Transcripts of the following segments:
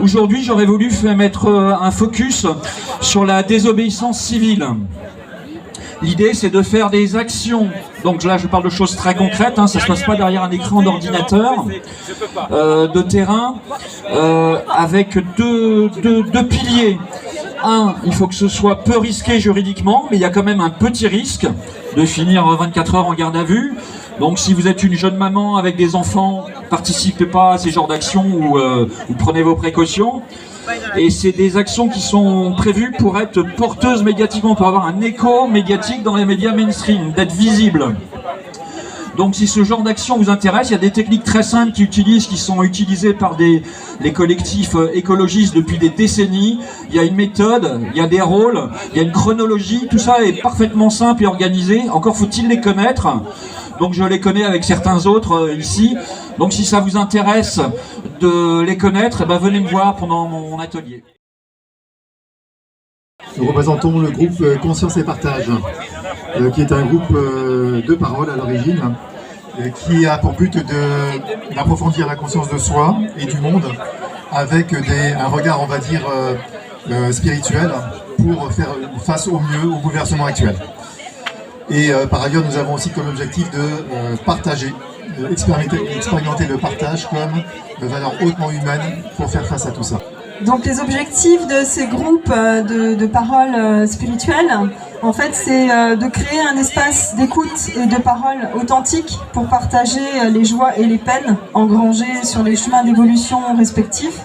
Aujourd'hui, j'aurais voulu mettre un focus sur la désobéissance civile. L'idée, c'est de faire des actions. Donc là, je parle de choses très concrètes, hein, ça ne se passe pas derrière un écran d'ordinateur, de terrain, avec deux piliers. Un, il faut que ce soit peu risqué juridiquement, mais il y a quand même un petit risque de finir 24 heures en garde à vue. Donc si vous êtes une jeune maman avec des enfants, participez pas à ces genres d'actions ou prenez vos précautions. Et c'est des actions qui sont prévues pour être porteuses médiatiquement, pour avoir un écho médiatique dans les médias mainstream, d'être visible. Donc si ce genre d'action vous intéresse, il y a des techniques très simples qui sont utilisées par les collectifs écologistes depuis des décennies. Il y a une méthode, il y a des rôles, il y a une chronologie, tout ça est parfaitement simple et organisé. Encore faut-il les connaître. Donc je les connais avec certains autres ici. Donc si ça vous intéresse de les connaître, eh ben, venez me voir pendant mon atelier. Nous représentons le groupe Conscience et Partage, qui est un groupe de parole à l'origine, qui a pour but d'approfondir la conscience de soi et du monde avec un regard, on va dire, spirituel pour faire face au mieux au bouleversement actuel. Et par ailleurs, nous avons aussi comme objectif de partager, expérimenter le partage comme valeur hautement humaine pour faire face à tout ça. Donc les objectifs de ces groupes de parole spirituelle, en fait, c'est de créer un espace d'écoute et de parole authentique pour partager les joies et les peines engrangées sur les chemins d'évolution respectifs.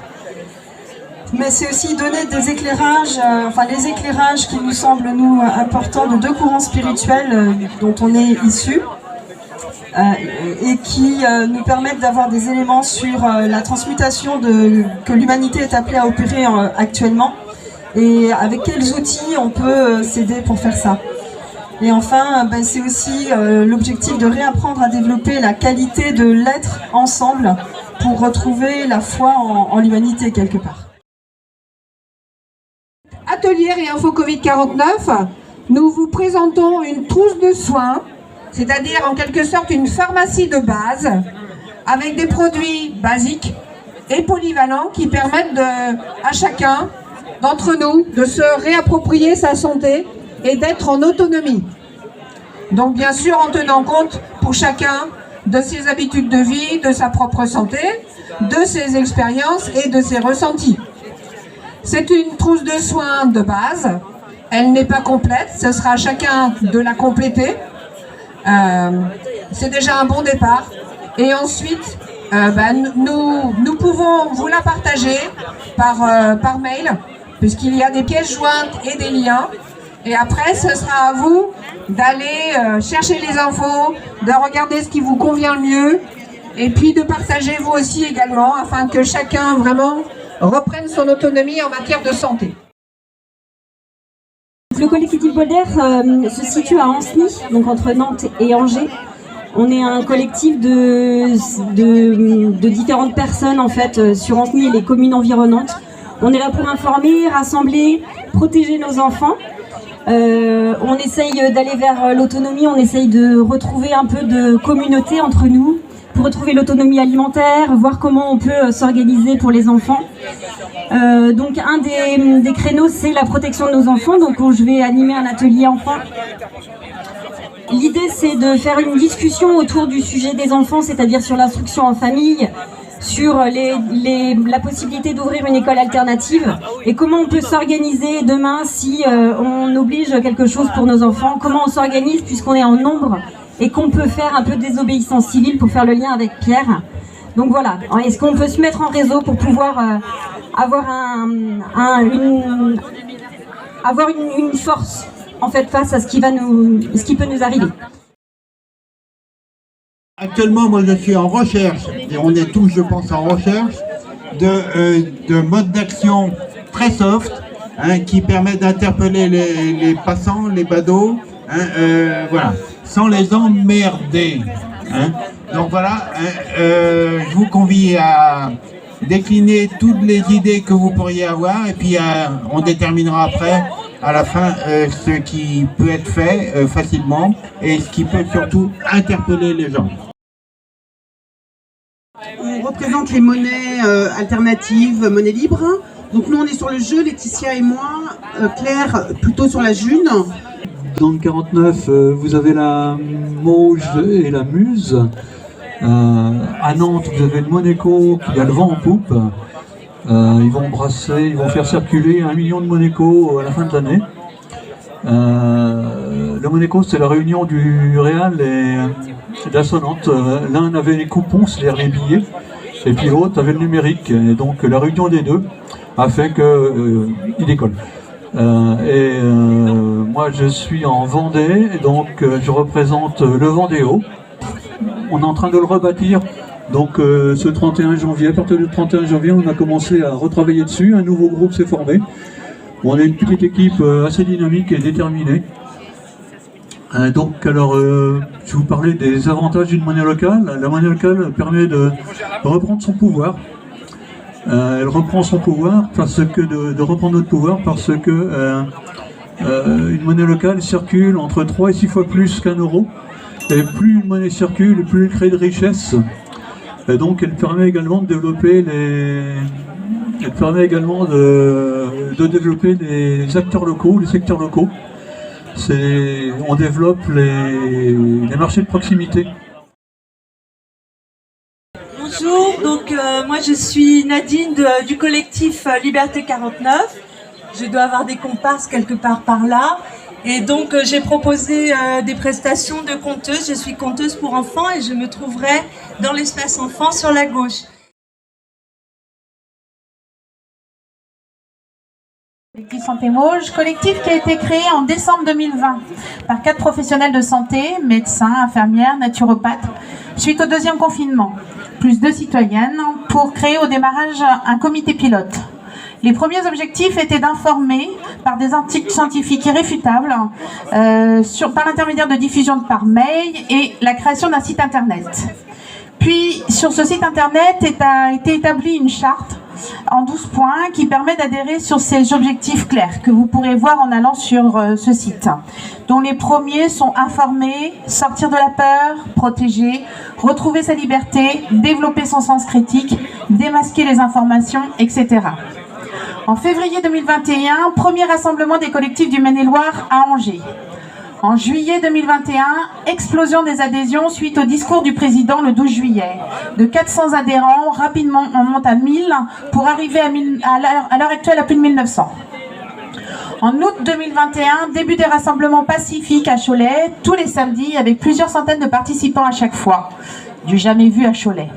Mais c'est aussi donner des éclairages, les éclairages qui nous semblent nous importants de deux courants spirituels dont on est issus et qui nous permettent d'avoir des éléments sur la transmutation que l'humanité est appelée à opérer actuellement et avec quels outils on peut s'aider pour faire ça. Et enfin, c'est aussi l'objectif de réapprendre à développer la qualité de l'être ensemble pour retrouver la foi en l'humanité quelque part. Atelier Réinfo Covid-49, nous vous présentons une trousse de soins, c'est-à-dire en quelque sorte une pharmacie de base, avec des produits basiques et polyvalents qui permettent à chacun d'entre nous de se réapproprier sa santé et d'être en autonomie. Donc bien sûr en tenant compte pour chacun de ses habitudes de vie, de sa propre santé, de ses expériences et de ses ressentis. C'est une trousse de soins de base, elle n'est pas complète, ce sera à chacun de la compléter. C'est déjà un bon départ. Et ensuite, nous pouvons vous la partager par mail, puisqu'il y a des pièces jointes et des liens. Et après, ce sera à vous d'aller chercher les infos, de regarder ce qui vous convient le mieux, et puis de partager vous aussi également, afin que chacun vraiment reprenne son autonomie en matière de santé. Le collectif Bolder se situe à Ancenis, donc entre Nantes et Angers. On est un collectif de différentes personnes en fait sur Ancenis et les communes environnantes. On est là pour informer, rassembler, protéger nos enfants. On essaye d'aller vers l'autonomie, on essaye de retrouver un peu de communauté entre nous, pour retrouver l'autonomie alimentaire, voir comment on peut s'organiser pour les enfants. Donc un des créneaux, c'est la protection de nos enfants, donc je vais animer un atelier enfants. L'idée, c'est de faire une discussion autour du sujet des enfants, c'est-à-dire sur l'instruction en famille, sur la possibilité d'ouvrir une école alternative et comment on peut s'organiser demain si on oblige quelque chose pour nos enfants, comment on s'organise puisqu'on est en nombre et qu'on peut faire un peu de désobéissance civile pour faire le lien avec Pierre. Donc voilà, est-ce qu'on peut se mettre en réseau pour pouvoir avoir une force en fait face à ce qui peut nous arriver. Actuellement, moi je suis en recherche, et on est tous je pense en recherche, de modes d'action très soft, qui permettent d'interpeller les passants, les badauds, voilà, sans les emmerder. Donc voilà, je vous convie à décliner toutes les idées que vous pourriez avoir et puis on déterminera après, à la fin, ce qui peut être fait facilement et ce qui peut surtout interpeller les gens. On représente les monnaies alternatives, monnaie libre. Donc nous on est sur le jeu, Laetitia et moi, Claire plutôt sur la June. Dans le 49, vous avez la Mauge et la Muse. À Nantes, vous avez le Monaco qui a le vent en poupe. Ils vont faire circuler 1 million de Monaco à la fin de l'année. Le Monaco, c'est la réunion du Real et de la Sonnante. L'un avait les coupons, c'est-à-dire les billets, et puis l'autre avait le numérique. Et donc la réunion des deux a fait qu'il décolle. Moi, je suis en Vendée, donc je représente le Vendéo. On est en train de le rebâtir. Donc ce 31 janvier, à partir du 31 janvier, on a commencé à retravailler dessus. Un nouveau groupe s'est formé. On est une petite équipe assez dynamique et déterminée. Je vous parlais des avantages d'une monnaie locale. La monnaie locale permet de reprendre son pouvoir. Elle reprend son pouvoir de reprendre notre pouvoir parce que une monnaie locale circule entre 3 et 6 fois plus qu'un euro. Et plus une monnaie circule, plus elle crée de richesse. Et donc elle permet également de développer développer les acteurs locaux, les secteurs locaux. On développe les marchés de proximité. Bonjour, donc moi je suis Nadine du collectif Liberté 49. Je dois avoir des comparses quelque part par là. Et donc j'ai proposé des prestations de conteuse. Je suis conteuse pour enfants et je me trouverai dans l'espace enfant sur la gauche. Collectif Santé Mauge, collectif qui a été créé en décembre 2020 par 4 professionnels de santé, médecins, infirmières, naturopathes, suite au 2e confinement, plus 2 citoyennes, pour créer au démarrage un comité pilote. Les premiers objectifs étaient d'informer par des articles scientifiques irréfutables, par l'intermédiaire de diffusion par mail et la création d'un site internet. Puis sur ce site internet a été établie une charte en 12 points qui permet d'adhérer sur ces objectifs clairs que vous pourrez voir en allant sur ce site, dont les premiers sont informer, sortir de la peur, protéger, retrouver sa liberté, développer son sens critique, démasquer les informations, etc. En février 2021, premier rassemblement des collectifs du Maine-et-Loire à Angers. En juillet 2021, explosion des adhésions suite au discours du président le 12 juillet. De 400 adhérents, rapidement on monte à 1000 pour arriver à l'heure actuelle à plus de 1900. En août 2021, début des rassemblements pacifiques à Cholet, tous les samedis avec plusieurs centaines de participants à chaque fois. Du jamais vu à Cholet.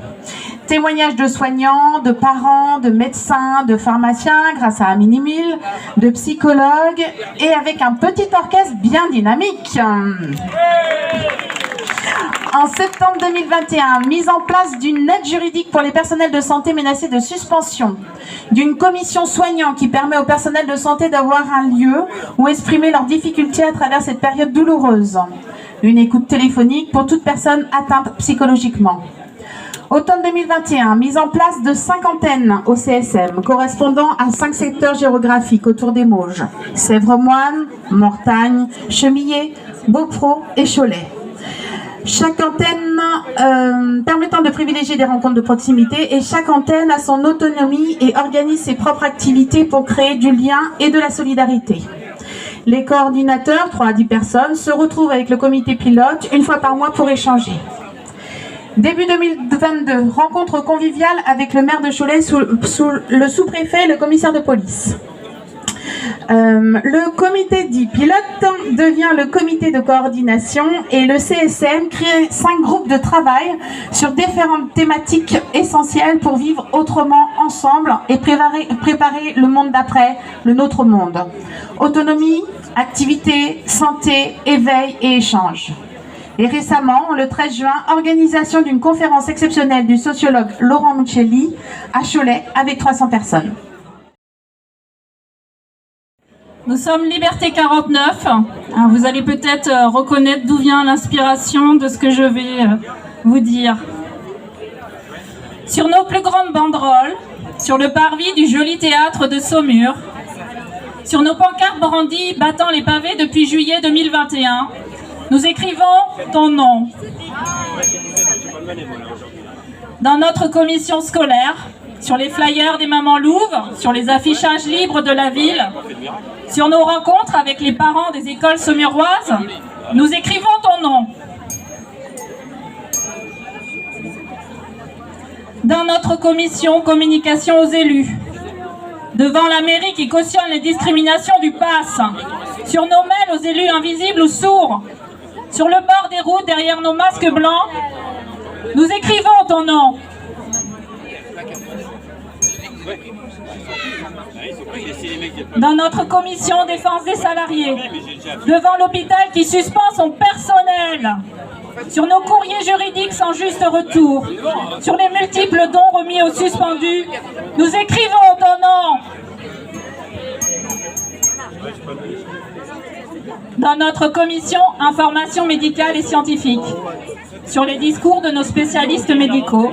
Témoignages de soignants, de parents, de médecins, de pharmaciens grâce à un mini-mille, de psychologues et avec un petit orchestre bien dynamique. En septembre 2021, mise en place d'une aide juridique pour les personnels de santé menacés de suspension, d'une commission soignant qui permet au personnel de santé d'avoir un lieu où exprimer leurs difficultés à travers cette période douloureuse, une écoute téléphonique pour toute personne atteinte psychologiquement. Automne 2021, mise en place de 5 antennes au CSM, correspondant à 5 secteurs géographiques autour des Mauges. Sèvres-Moine, Mortagne, Chemillé, Beaupro et Cholet. Chaque antenne permettant de privilégier des rencontres de proximité et chaque antenne a son autonomie et organise ses propres activités pour créer du lien et de la solidarité. Les coordinateurs, 3 à 10 personnes, se retrouvent avec le comité pilote une fois par mois pour échanger. Début 2022, rencontre conviviale avec le maire de Cholet, le sous-préfet et le commissaire de police. Le comité dit pilote devient le comité de coordination et le CSM crée 5 groupes de travail sur différentes thématiques essentielles pour vivre autrement ensemble et préparer le monde d'après, le nôtre monde. Autonomie, activité, santé, éveil et échange. Et récemment, le 13 juin, organisation d'une conférence exceptionnelle du sociologue Laurent Muccelli à Cholet avec 300 personnes. Nous sommes Liberté 49. Alors vous allez peut-être reconnaître d'où vient l'inspiration de ce que je vais vous dire. Sur nos plus grandes banderoles, sur le parvis du joli théâtre de Saumur, sur nos pancartes brandies battant les pavés depuis juillet 2021, nous écrivons ton nom. dans notre commission scolaire, sur les flyers des Mamans Louves, sur les affichages libres de la ville, sur nos rencontres avec les parents des écoles saumuroises, nous écrivons ton nom. Dans notre commission communication aux élus, devant la mairie qui cautionne les discriminations du pass, sur nos mails aux élus invisibles ou sourds, sur le bord des routes derrière nos masques blancs, nous écrivons ton nom. Dans notre commission défense des salariés, devant l'hôpital qui suspend son personnel, sur nos courriers juridiques sans juste retour, sur les multiples dons remis aux suspendus, nous écrivons ton nom. Dans notre commission information médicale et scientifique, sur les discours de nos spécialistes médicaux,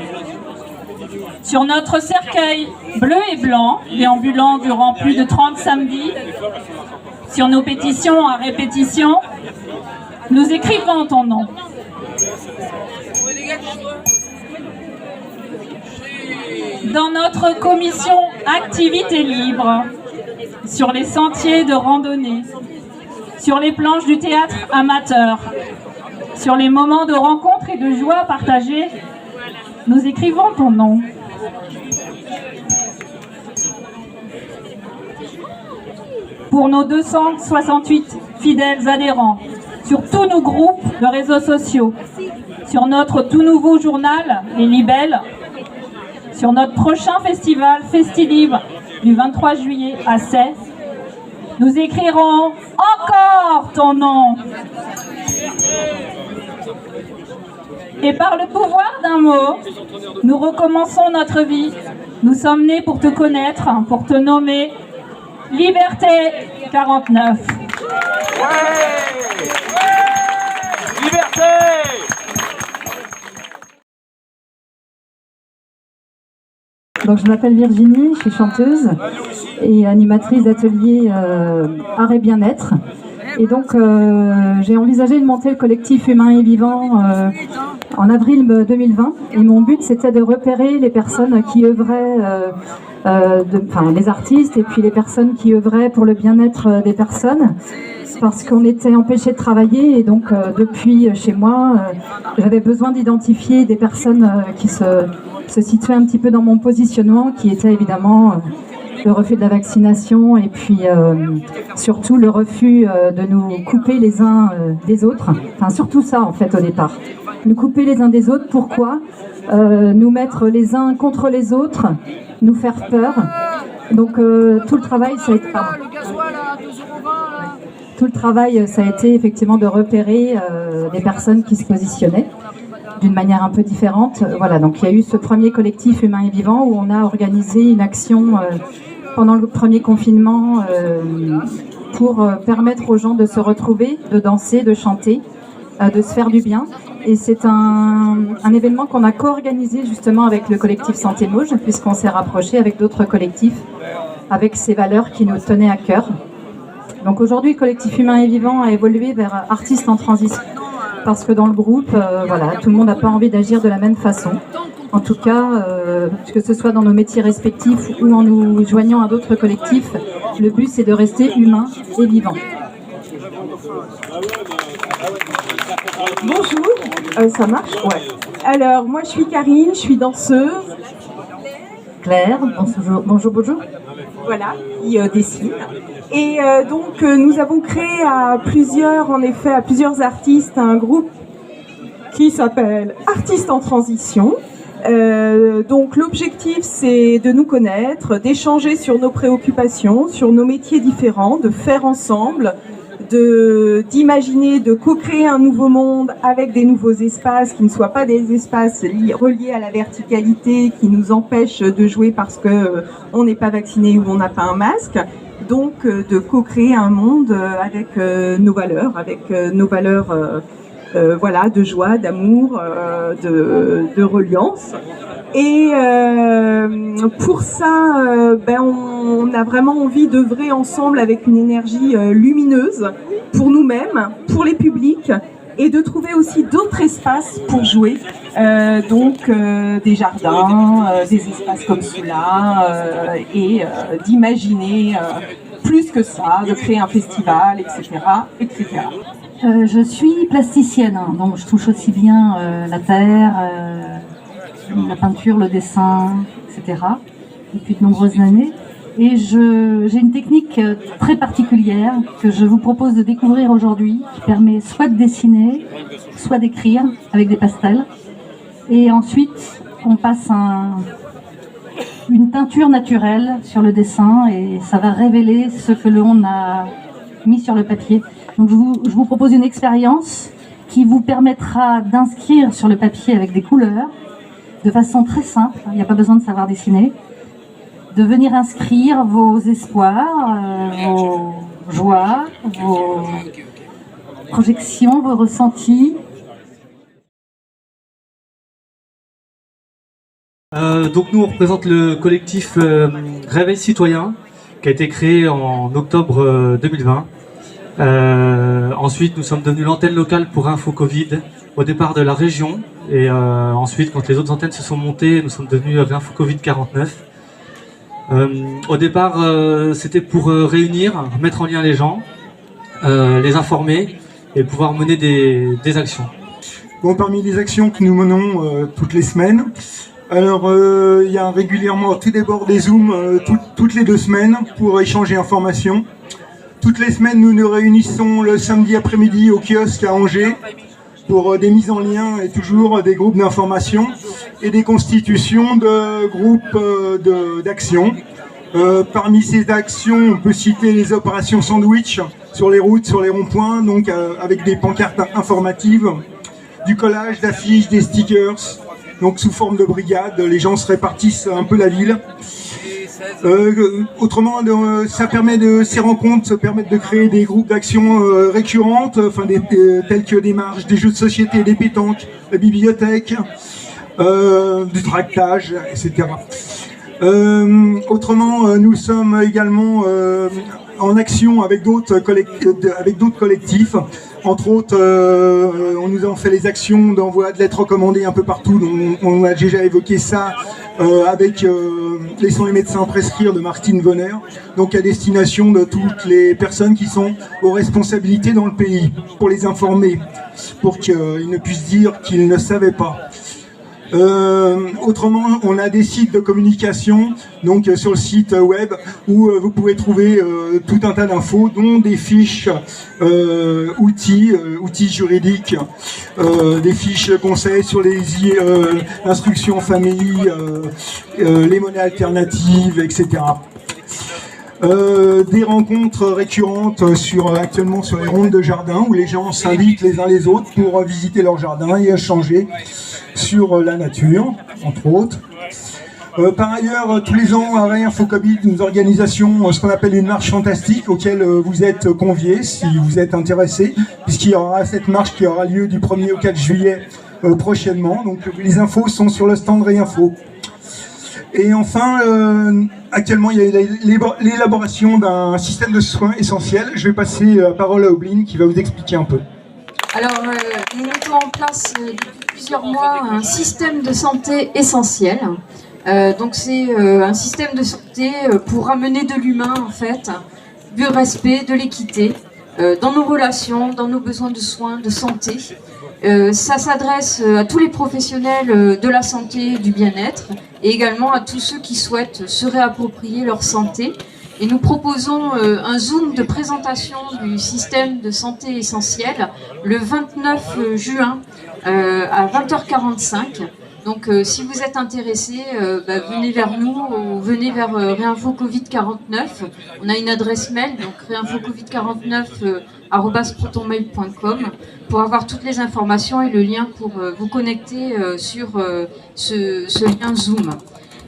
sur notre cercueil bleu et blanc, déambulant durant plus de 30 samedis, sur nos pétitions à répétition, nous écrivons ton nom. Dans notre commission activité libre, sur les sentiers de randonnée, sur les planches du théâtre amateur, sur les moments de rencontre et de joie partagés, nous écrivons ton nom. Pour nos 268 fidèles adhérents, sur tous nos groupes de réseaux sociaux, sur notre tout nouveau journal, Les Libelles, sur notre prochain festival Festilibre du 23 juillet à Sey, nous écrirons encore ton nom. Et par le pouvoir d'un mot, nous recommençons notre vie. Nous sommes nés pour te connaître, pour te nommer Liberté 49. Ouais, liberté. Donc, je m'appelle Virginie, je suis chanteuse et animatrice d'atelier art et bien-être. Et donc, j'ai envisagé de monter le collectif Humain et Vivant en avril 2020. Et mon but, c'était de repérer les personnes qui œuvraient, les artistes et puis les personnes qui œuvraient pour le bien-être des personnes. Parce qu'on était empêchés de travailler et donc depuis chez moi, j'avais besoin d'identifier des personnes qui se situaient un petit peu dans mon positionnement, qui était évidemment le refus de la vaccination et puis surtout le refus de nous couper les uns des autres. Enfin surtout ça en fait au départ. Nous couper les uns des autres, pourquoi nous mettre les uns contre les autres, nous faire peur. Donc tout le travail ça a été... Tout le travail, ça a été effectivement de repérer des personnes qui se positionnaient d'une manière un peu différente. Voilà, donc il y a eu ce premier collectif Humain et Vivant où on a organisé une action pendant le premier confinement pour permettre aux gens de se retrouver, de danser, de chanter, de se faire du bien. Et c'est un événement qu'on a co-organisé justement avec le collectif Santé Mauges, puisqu'on s'est rapproché avec d'autres collectifs, avec ces valeurs qui nous tenaient à cœur. Donc aujourd'hui, le collectif Humain et Vivant a évolué vers artistes en transition parce que dans le groupe, voilà, tout le monde n'a pas envie d'agir de la même façon. En tout cas, que ce soit dans nos métiers respectifs ou en nous joignant à d'autres collectifs, le but c'est de rester humain et vivant. Bonjour, ça marche? Ouais. Alors, moi je suis Karine, je suis danseuse. Claire, bonjour. Voilà, qui dessine. Et donc nous avons créé à plusieurs artistes un groupe qui s'appelle Artistes en Transition. Donc l'objectif c'est de nous connaître, d'échanger sur nos préoccupations, sur nos métiers différents, de faire ensemble, d'imaginer, de co-créer un nouveau monde avec des nouveaux espaces qui ne soient pas des espaces reliés à la verticalité qui nous empêchent de jouer parce que on n'est pas vacciné ou on n'a pas un masque. Donc de co-créer un monde avec nos valeurs, voilà, de joie, d'amour, de reliance. Et pour ça, on a vraiment envie d'œuvrer ensemble avec une énergie lumineuse pour nous-mêmes, pour les publics et de trouver aussi d'autres espaces pour jouer, des jardins, des espaces comme cela, et d'imaginer plus que ça, de créer un festival, etc. etc. Je suis plasticienne, hein, donc je touche aussi bien la terre, la peinture, le dessin, etc. depuis de nombreuses années. Et j'ai une technique très particulière que je vous propose de découvrir aujourd'hui, qui permet soit de dessiner, soit d'écrire avec des pastels. Et ensuite, on passe une teinture naturelle sur le dessin et ça va révéler ce que l'on a mis sur le papier. Donc je vous propose une expérience qui vous permettra d'inscrire sur le papier avec des couleurs, de façon très simple, il n'y a pas besoin de savoir dessiner, de venir inscrire vos espoirs, vos joies, vos projections, vos ressentis. Donc nous on représente le collectif Réveil Citoyen qui a été créé en octobre 2020. Ensuite nous sommes devenus l'antenne locale pour Info Covid au départ de la région et ensuite quand les autres antennes se sont montées nous sommes devenus Info Covid 49. Au départ c'était pour réunir, mettre en lien les gens, les informer et pouvoir mener des actions. Bon, parmi les actions que nous menons toutes les semaines, alors il y a régulièrement tout d'abord des Zooms toutes les 2 semaines pour échanger informations. Toutes les semaines nous nous réunissons le samedi après-midi au kiosque à Angers pour des mises en lien et toujours des groupes d'information et des constitutions de groupes d'action. Parmi ces actions, on peut citer les opérations sandwich sur les routes, sur les ronds-points, donc avec des pancartes informatives, du collage d'affiches, des stickers, donc sous forme de brigade, les gens se répartissent un peu la ville. Autrement, ces rencontres se permettent de créer des groupes d'action récurrentes, tels que des marches, des jeux de société, des pétanques, la bibliothèque, du tractage, etc. Autrement, nous sommes également en action avec d'autres collectifs. Entre autres, on nous a fait les actions d'envoi de lettres recommandées un peu partout. Donc, on a déjà évoqué ça avec Laissons les médecins prescrire de Martine Vonner, donc à destination de toutes les personnes qui sont aux responsabilités dans le pays, pour les informer, pour qu'ils ne puissent dire qu'ils ne savaient pas. Autrement, on a des sites de communication, donc sur le site web où vous pouvez trouver tout un tas d'infos, dont des fiches outils juridiques, des fiches conseils sur les instructions en famille, les monnaies alternatives, etc. Des rencontres récurrentes actuellement sur les rondes de jardin où les gens s'invitent les uns les autres pour visiter leur jardin et échanger sur la nature, entre autres. Par ailleurs, tous les ans, à Réinfo Covid, nous organisons ce qu'on appelle une marche fantastique auquel vous êtes conviés si vous êtes intéressés, puisqu'il y aura cette marche qui aura lieu du 1er au 4 juillet prochainement. Donc les infos sont sur le stand Réinfo. Et enfin, actuellement, il y a l'élaboration d'un système de soins essentiel. Je vais passer la parole à Obline qui va vous expliquer un peu. Alors, nous mettons en place depuis plusieurs mois un système de santé essentiel. Donc c'est un système de santé pour ramener de l'humain, en fait, du respect, de l'équité, dans nos relations, dans nos besoins de soins, de santé. Ça s'adresse à tous les professionnels de la santé et du bien-être, et également à tous ceux qui souhaitent se réapproprier leur santé. Et nous proposons un Zoom de présentation du système de santé essentiel le 29 juin à 20h45. Donc si vous êtes intéressés, venez vers nous ou venez vers Réinfo Covid 49. On a une adresse mail, donc réinfocovid49@protonmail.com pour avoir toutes les informations et le lien pour vous connecter sur ce lien Zoom.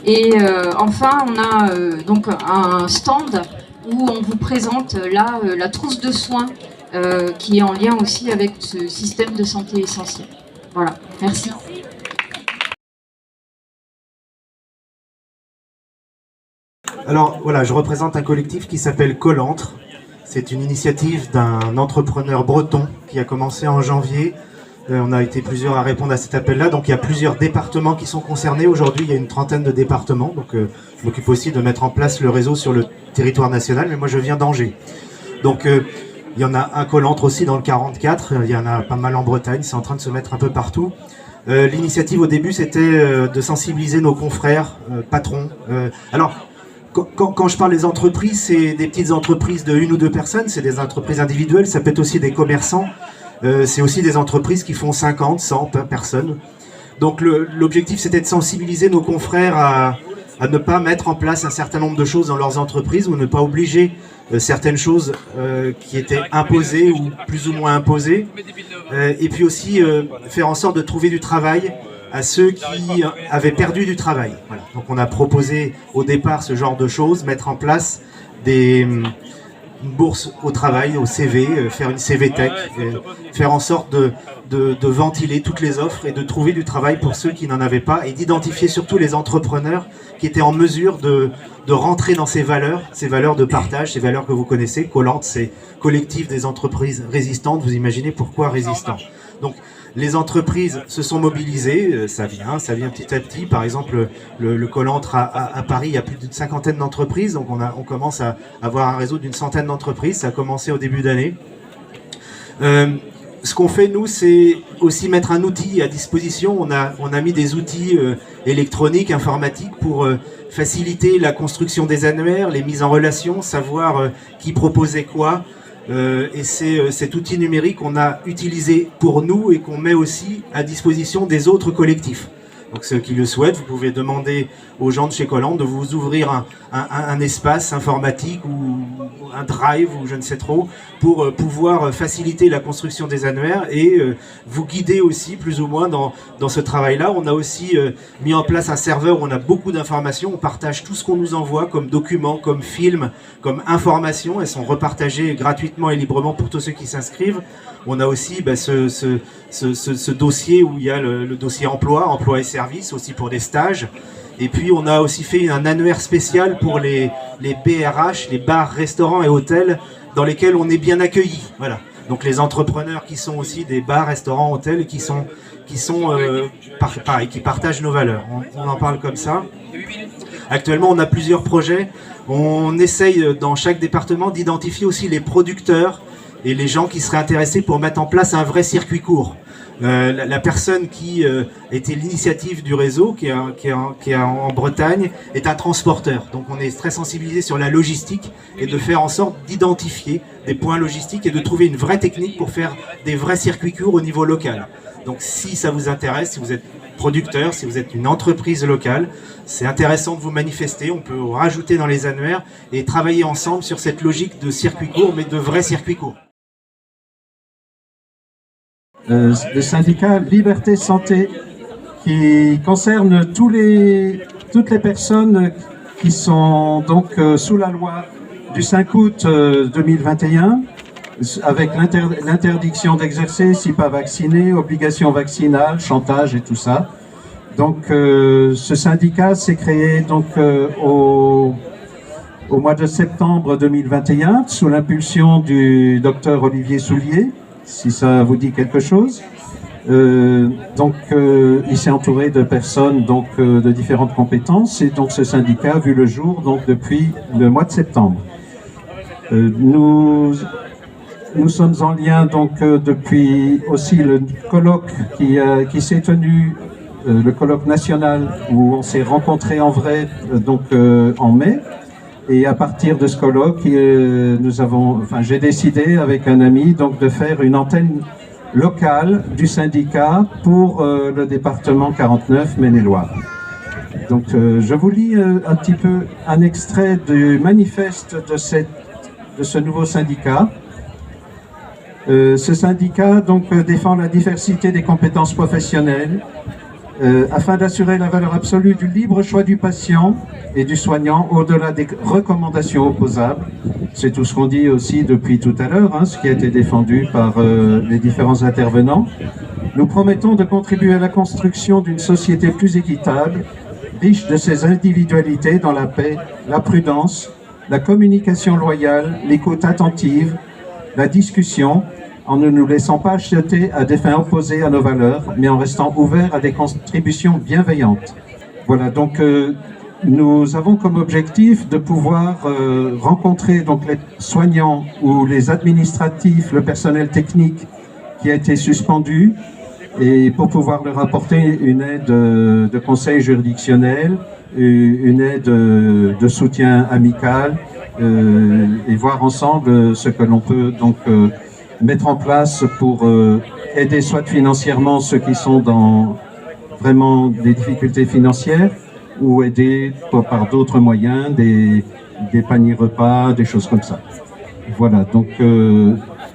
Et enfin, on a donc un stand où on vous présente là la trousse de soins qui est en lien aussi avec ce système de santé essentiel. Voilà, merci. Alors voilà, je représente un collectif qui s'appelle Collantre. C'est une initiative d'un entrepreneur breton qui a commencé en janvier. On a été plusieurs à répondre à cet appel-là. Donc il y a plusieurs départements qui sont concernés. Aujourd'hui, il y a une trentaine de départements. Donc je m'occupe aussi de mettre en place le réseau sur le territoire national. Mais moi, je viens d'Angers. Donc il y en a un Colantre aussi dans le 44. Il y en a pas mal en Bretagne. C'est en train de se mettre un peu partout. L'initiative au début, c'était de sensibiliser nos confrères, patrons. Alors, quand je parle des entreprises, c'est des petites entreprises de 1 ou 2 personnes. C'est des entreprises individuelles. Ça peut être aussi des commerçants. C'est aussi des entreprises qui font 50, 100 personnes. Donc l'objectif, c'était de sensibiliser nos confrères à ne pas mettre en place un certain nombre de choses dans leurs entreprises ou ne pas obliger certaines choses qui étaient imposées ou plus ou moins imposées. Et puis aussi faire en sorte de trouver du travail à ceux qui avaient perdu du travail. Voilà. Donc on a proposé au départ ce genre de choses, mettre en place une bourse au travail, au CV, faire une CV Tech, faire en sorte de ventiler toutes les offres et de trouver du travail pour ceux qui n'en avaient pas et d'identifier surtout les entrepreneurs qui étaient en mesure de rentrer dans ces valeurs de partage, ces valeurs que vous connaissez. Colantre, c'est collectif des entreprises résistantes. Vous imaginez pourquoi résistant. Donc les entreprises se sont mobilisées, ça vient petit à petit. Par exemple, le Colantre à Paris, il y a plus d'une 50aine d'entreprises, donc on commence à avoir un réseau d'une 100aine d'entreprises. Ça a commencé au début d'année. Ce qu'on fait, nous, c'est aussi mettre un outil à disposition. On a mis des outils électroniques, informatiques pour faciliter la construction des annuaires, les mises en relation, savoir qui proposait quoi. Et c'est cet outil numérique qu'on a utilisé pour nous et qu'on met aussi à disposition des autres collectifs. Donc ceux qui le souhaitent, vous pouvez demander aux gens de chez Colantre de vous ouvrir un espace informatique ou un drive ou je ne sais trop pour pouvoir faciliter la construction des annuaires et vous guider aussi plus ou moins dans ce travail-là. On a aussi mis en place un serveur où on a beaucoup d'informations. On partage tout ce qu'on nous envoie comme documents, comme films, comme informations. Elles sont repartagées gratuitement et librement pour tous ceux qui s'inscrivent. On a aussi ce dossier où il y a le dossier emploi et services, aussi pour des stages. Et puis on a aussi fait un annuaire spécial pour les BRH, les bars, restaurants et hôtels, dans lesquels on est bien accueillis. Voilà. Donc les entrepreneurs qui sont aussi des bars, restaurants, hôtels, et qui partagent nos valeurs. On en parle comme ça. Actuellement, on a plusieurs projets. On essaye dans chaque département d'identifier aussi les producteurs et les gens qui seraient intéressés pour mettre en place un vrai circuit court. La personne qui était l'initiative du réseau, qui est en Bretagne, est un transporteur. Donc on est très sensibilisé sur la logistique et de faire en sorte d'identifier des points logistiques et de trouver une vraie technique pour faire des vrais circuits courts au niveau local. Donc si ça vous intéresse, si vous êtes producteur, si vous êtes une entreprise locale, c'est intéressant de vous manifester. On peut rajouter dans les annuaires et travailler ensemble sur cette logique de circuit court, mais de vrais circuits courts. Le syndicat Liberté Santé qui concerne toutes les personnes qui sont donc sous la loi du 5 août 2021 avec l'interdiction d'exercer si pas vacciné, obligation vaccinale, chantage et tout ça. Donc ce syndicat s'est créé donc au mois de septembre 2021 sous l'impulsion du docteur Olivier Soulier, si ça vous dit quelque chose. Il s'est entouré de personnes de différentes compétences et donc ce syndicat a vu le jour depuis le mois de septembre. Nous sommes en lien depuis aussi le colloque qui s'est tenu, le colloque national où on s'est rencontrés en vrai en mai. Et à partir de ce colloque, j'ai décidé avec un ami de faire une antenne locale du syndicat pour le département 49 Maine-et-Loire. Donc je vous lis un petit peu un extrait du manifeste de ce nouveau syndicat. Ce syndicat défend la diversité des compétences professionnelles afin d'assurer la valeur absolue du libre choix du patient et du soignant au-delà des recommandations opposables. C'est tout ce qu'on dit aussi depuis tout à l'heure, ce qui a été défendu par les différents intervenants. Nous promettons de contribuer à la construction d'une société plus équitable, riche de ses individualités dans la paix, la prudence, la communication loyale, l'écoute attentive, la discussion, en ne nous laissant pas acheter à des fins opposées à nos valeurs, mais en restant ouverts à des contributions bienveillantes. Voilà, donc nous avons comme objectif de pouvoir rencontrer donc les soignants ou les administratifs, le personnel technique qui a été suspendu, et pour pouvoir leur apporter une aide de conseil juridictionnel, une aide de soutien amical, et voir ensemble ce que l'on peut donc mettre en place pour aider soit financièrement ceux qui sont dans vraiment des difficultés financières, ou aider par d'autres moyens, des paniers repas, des choses comme ça. Voilà, donc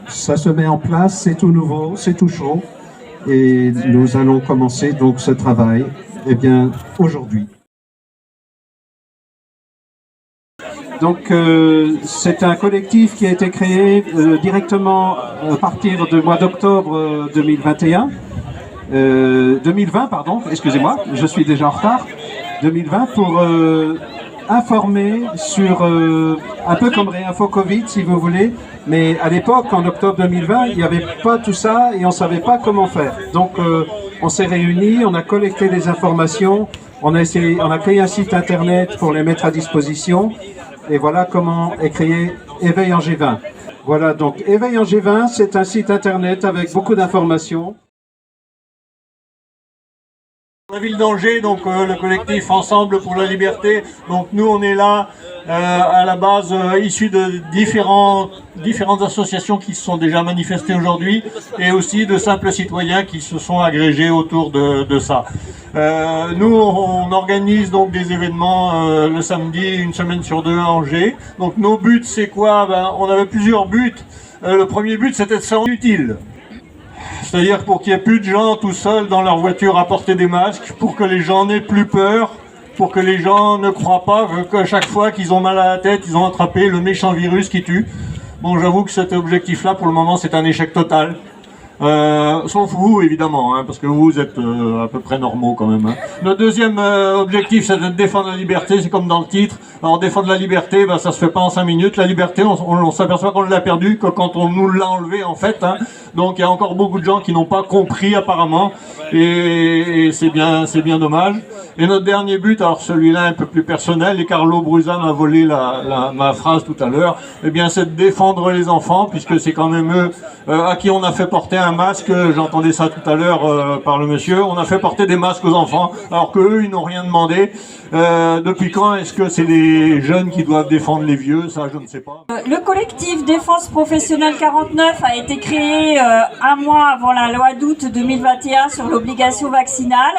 ça se met en place, c'est tout nouveau, c'est tout chaud, et nous allons commencer donc ce travail aujourd'hui. Donc c'est un collectif qui a été créé directement à partir du mois d'octobre 2020, pardon, excusez-moi, je suis déjà en retard, 2020, pour informer sur, un peu comme Réinfo Covid si vous voulez, mais à l'époque, en octobre 2020, il n'y avait pas tout ça et on ne savait pas comment faire. Donc on s'est réunis, on a collecté des informations, on a créé un site internet pour les mettre à disposition, et voilà comment est créé Éveil Angers 20. Voilà, donc Éveil Angers 20, c'est un site internet avec beaucoup d'informations. La ville d'Angers, donc le collectif Ensemble pour la Liberté, donc nous on est là à la base issus de différentes associations qui se sont déjà manifestées aujourd'hui, et aussi de simples citoyens qui se sont agrégés autour de ça. Nous on organise donc des événements le samedi, une semaine sur deux à Angers. Donc nos buts c'est quoi? On avait plusieurs buts. Le premier but c'était de se rendre utile. C'est-à-dire pour qu'il n'y ait plus de gens tout seuls dans leur voiture à porter des masques, pour que les gens n'aient plus peur, pour que les gens ne croient pas que chaque fois qu'ils ont mal à la tête, ils ont attrapé le méchant virus qui tue. Bon, j'avoue que cet objectif-là, pour le moment, c'est un échec total. Sauf vous, évidemment, hein, parce que vous êtes à peu près normaux quand même. Hein. Notre deuxième objectif, c'est de défendre la liberté, c'est comme dans le titre. Alors défendre la liberté, ça se fait pas en 5 minutes. La liberté, on s'aperçoit qu'on l'a perdue que quand on nous l'a enlevée en fait. Hein. Donc il y a encore beaucoup de gens qui n'ont pas compris apparemment, et c'est bien dommage. Et notre dernier but, alors celui-là un peu plus personnel, et Carlo Brusa m'a volé ma phrase tout à l'heure, eh bien c'est de défendre les enfants, puisque c'est quand même eux à qui on a fait porter un masque. J'entendais ça tout à l'heure par le monsieur, on a fait porter des masques aux enfants, alors qu'eux ils n'ont rien demandé. Depuis quand est-ce que c'est les jeunes qui doivent défendre les vieux? Ça je ne sais pas. Le collectif Défense Professionnelle 49 a été créé un mois avant la loi d'août 2021 sur l'obligation vaccinale,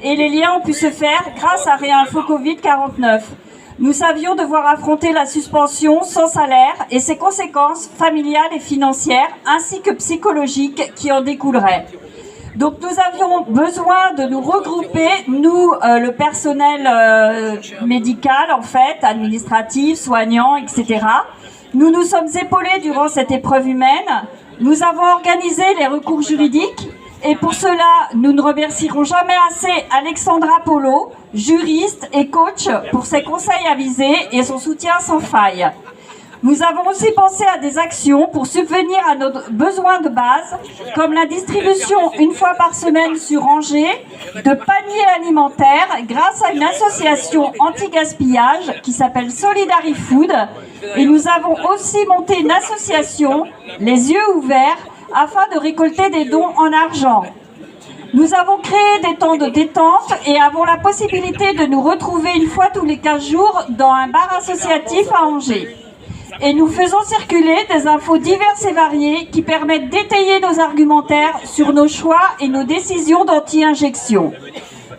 et les liens ont pu se faire grâce à Réinfo Covid 49. Nous savions devoir affronter la suspension sans salaire et ses conséquences familiales et financières, ainsi que psychologiques qui en découleraient. Donc nous avions besoin de nous regrouper, nous, le personnel médical en fait, administratif, soignant, etc. Nous nous sommes épaulés durant cette épreuve humaine. Nous avons organisé les recours juridiques, et pour cela, nous ne remercierons jamais assez Alexandra Polo, juriste et coach, pour ses conseils avisés et son soutien sans faille. Nous avons aussi pensé à des actions pour subvenir à nos besoins de base, comme la distribution une fois par semaine sur Angers de paniers alimentaires grâce à une association anti-gaspillage qui s'appelle Solidarifood. Et nous avons aussi monté une association, Les Yeux Ouverts, afin de récolter des dons en argent. Nous avons créé des temps de détente et avons la possibilité de nous retrouver une fois tous les 15 jours dans un bar associatif à Angers. Et nous faisons circuler des infos diverses et variées qui permettent d'étayer nos argumentaires sur nos choix et nos décisions d'anti-injection.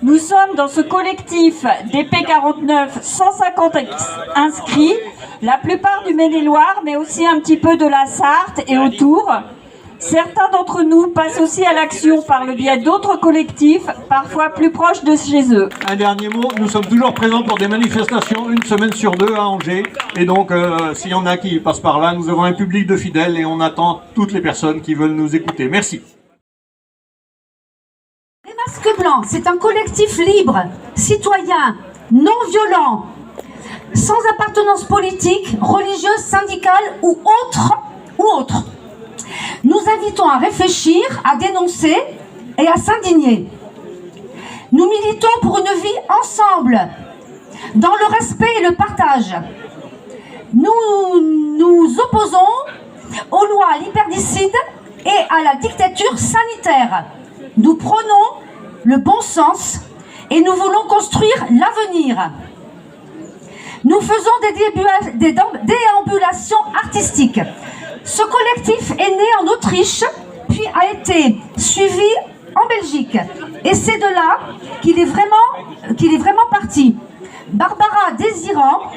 Nous sommes dans ce collectif DP49 150 inscrits, la plupart du Maine-et-Loire, mais aussi un petit peu de la Sarthe et autour. Certains d'entre nous passent aussi à l'action par le biais d'autres collectifs, parfois plus proches de chez eux. Un dernier mot, nous sommes toujours présents pour des manifestations une semaine sur deux à Angers. Et donc, s'il y en a qui passent par là, nous avons un public de fidèles et on attend toutes les personnes qui veulent nous écouter. Merci. Les Masques Blancs, c'est un collectif libre, citoyen, non violent. sans appartenance politique, religieuse, syndicale ou autre. Nous invitons à réfléchir, à dénoncer et à s'indigner. Nous militons pour une vie ensemble, dans le respect et le partage. Nous nous opposons aux lois liberticides et à la dictature sanitaire. Nous prenons le bon sens et nous voulons construire l'avenir. Nous faisons des déambulations artistiques. Ce collectif est né en Autriche, puis a été suivi en Belgique. Et c'est de là qu'il est vraiment parti. Barbara Désirant,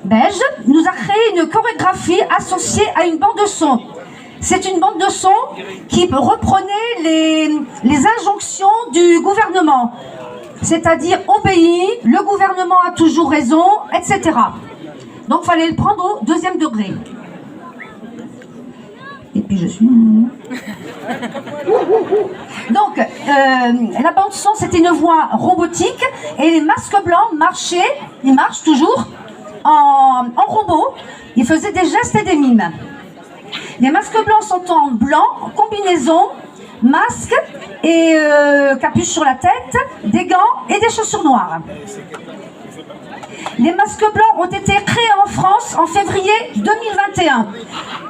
belge, nous a créé une chorégraphie associée à une bande de son. C'est une bande de son qui reprenait les injonctions du gouvernement. C'est-à-dire obéir, le gouvernement a toujours raison, etc. Donc il fallait le prendre au deuxième degré. Et puis je suis... Donc, la bande-son, c'était une voix robotique et les masques blancs marchaient, ils marchent toujours, en robot. Ils faisaient des gestes et des mimes. Les masques blancs sont en blanc, combinaison, masque et capuche sur la tête, des gants et des chaussures noires. Les masques blancs ont été créés en France en février 2021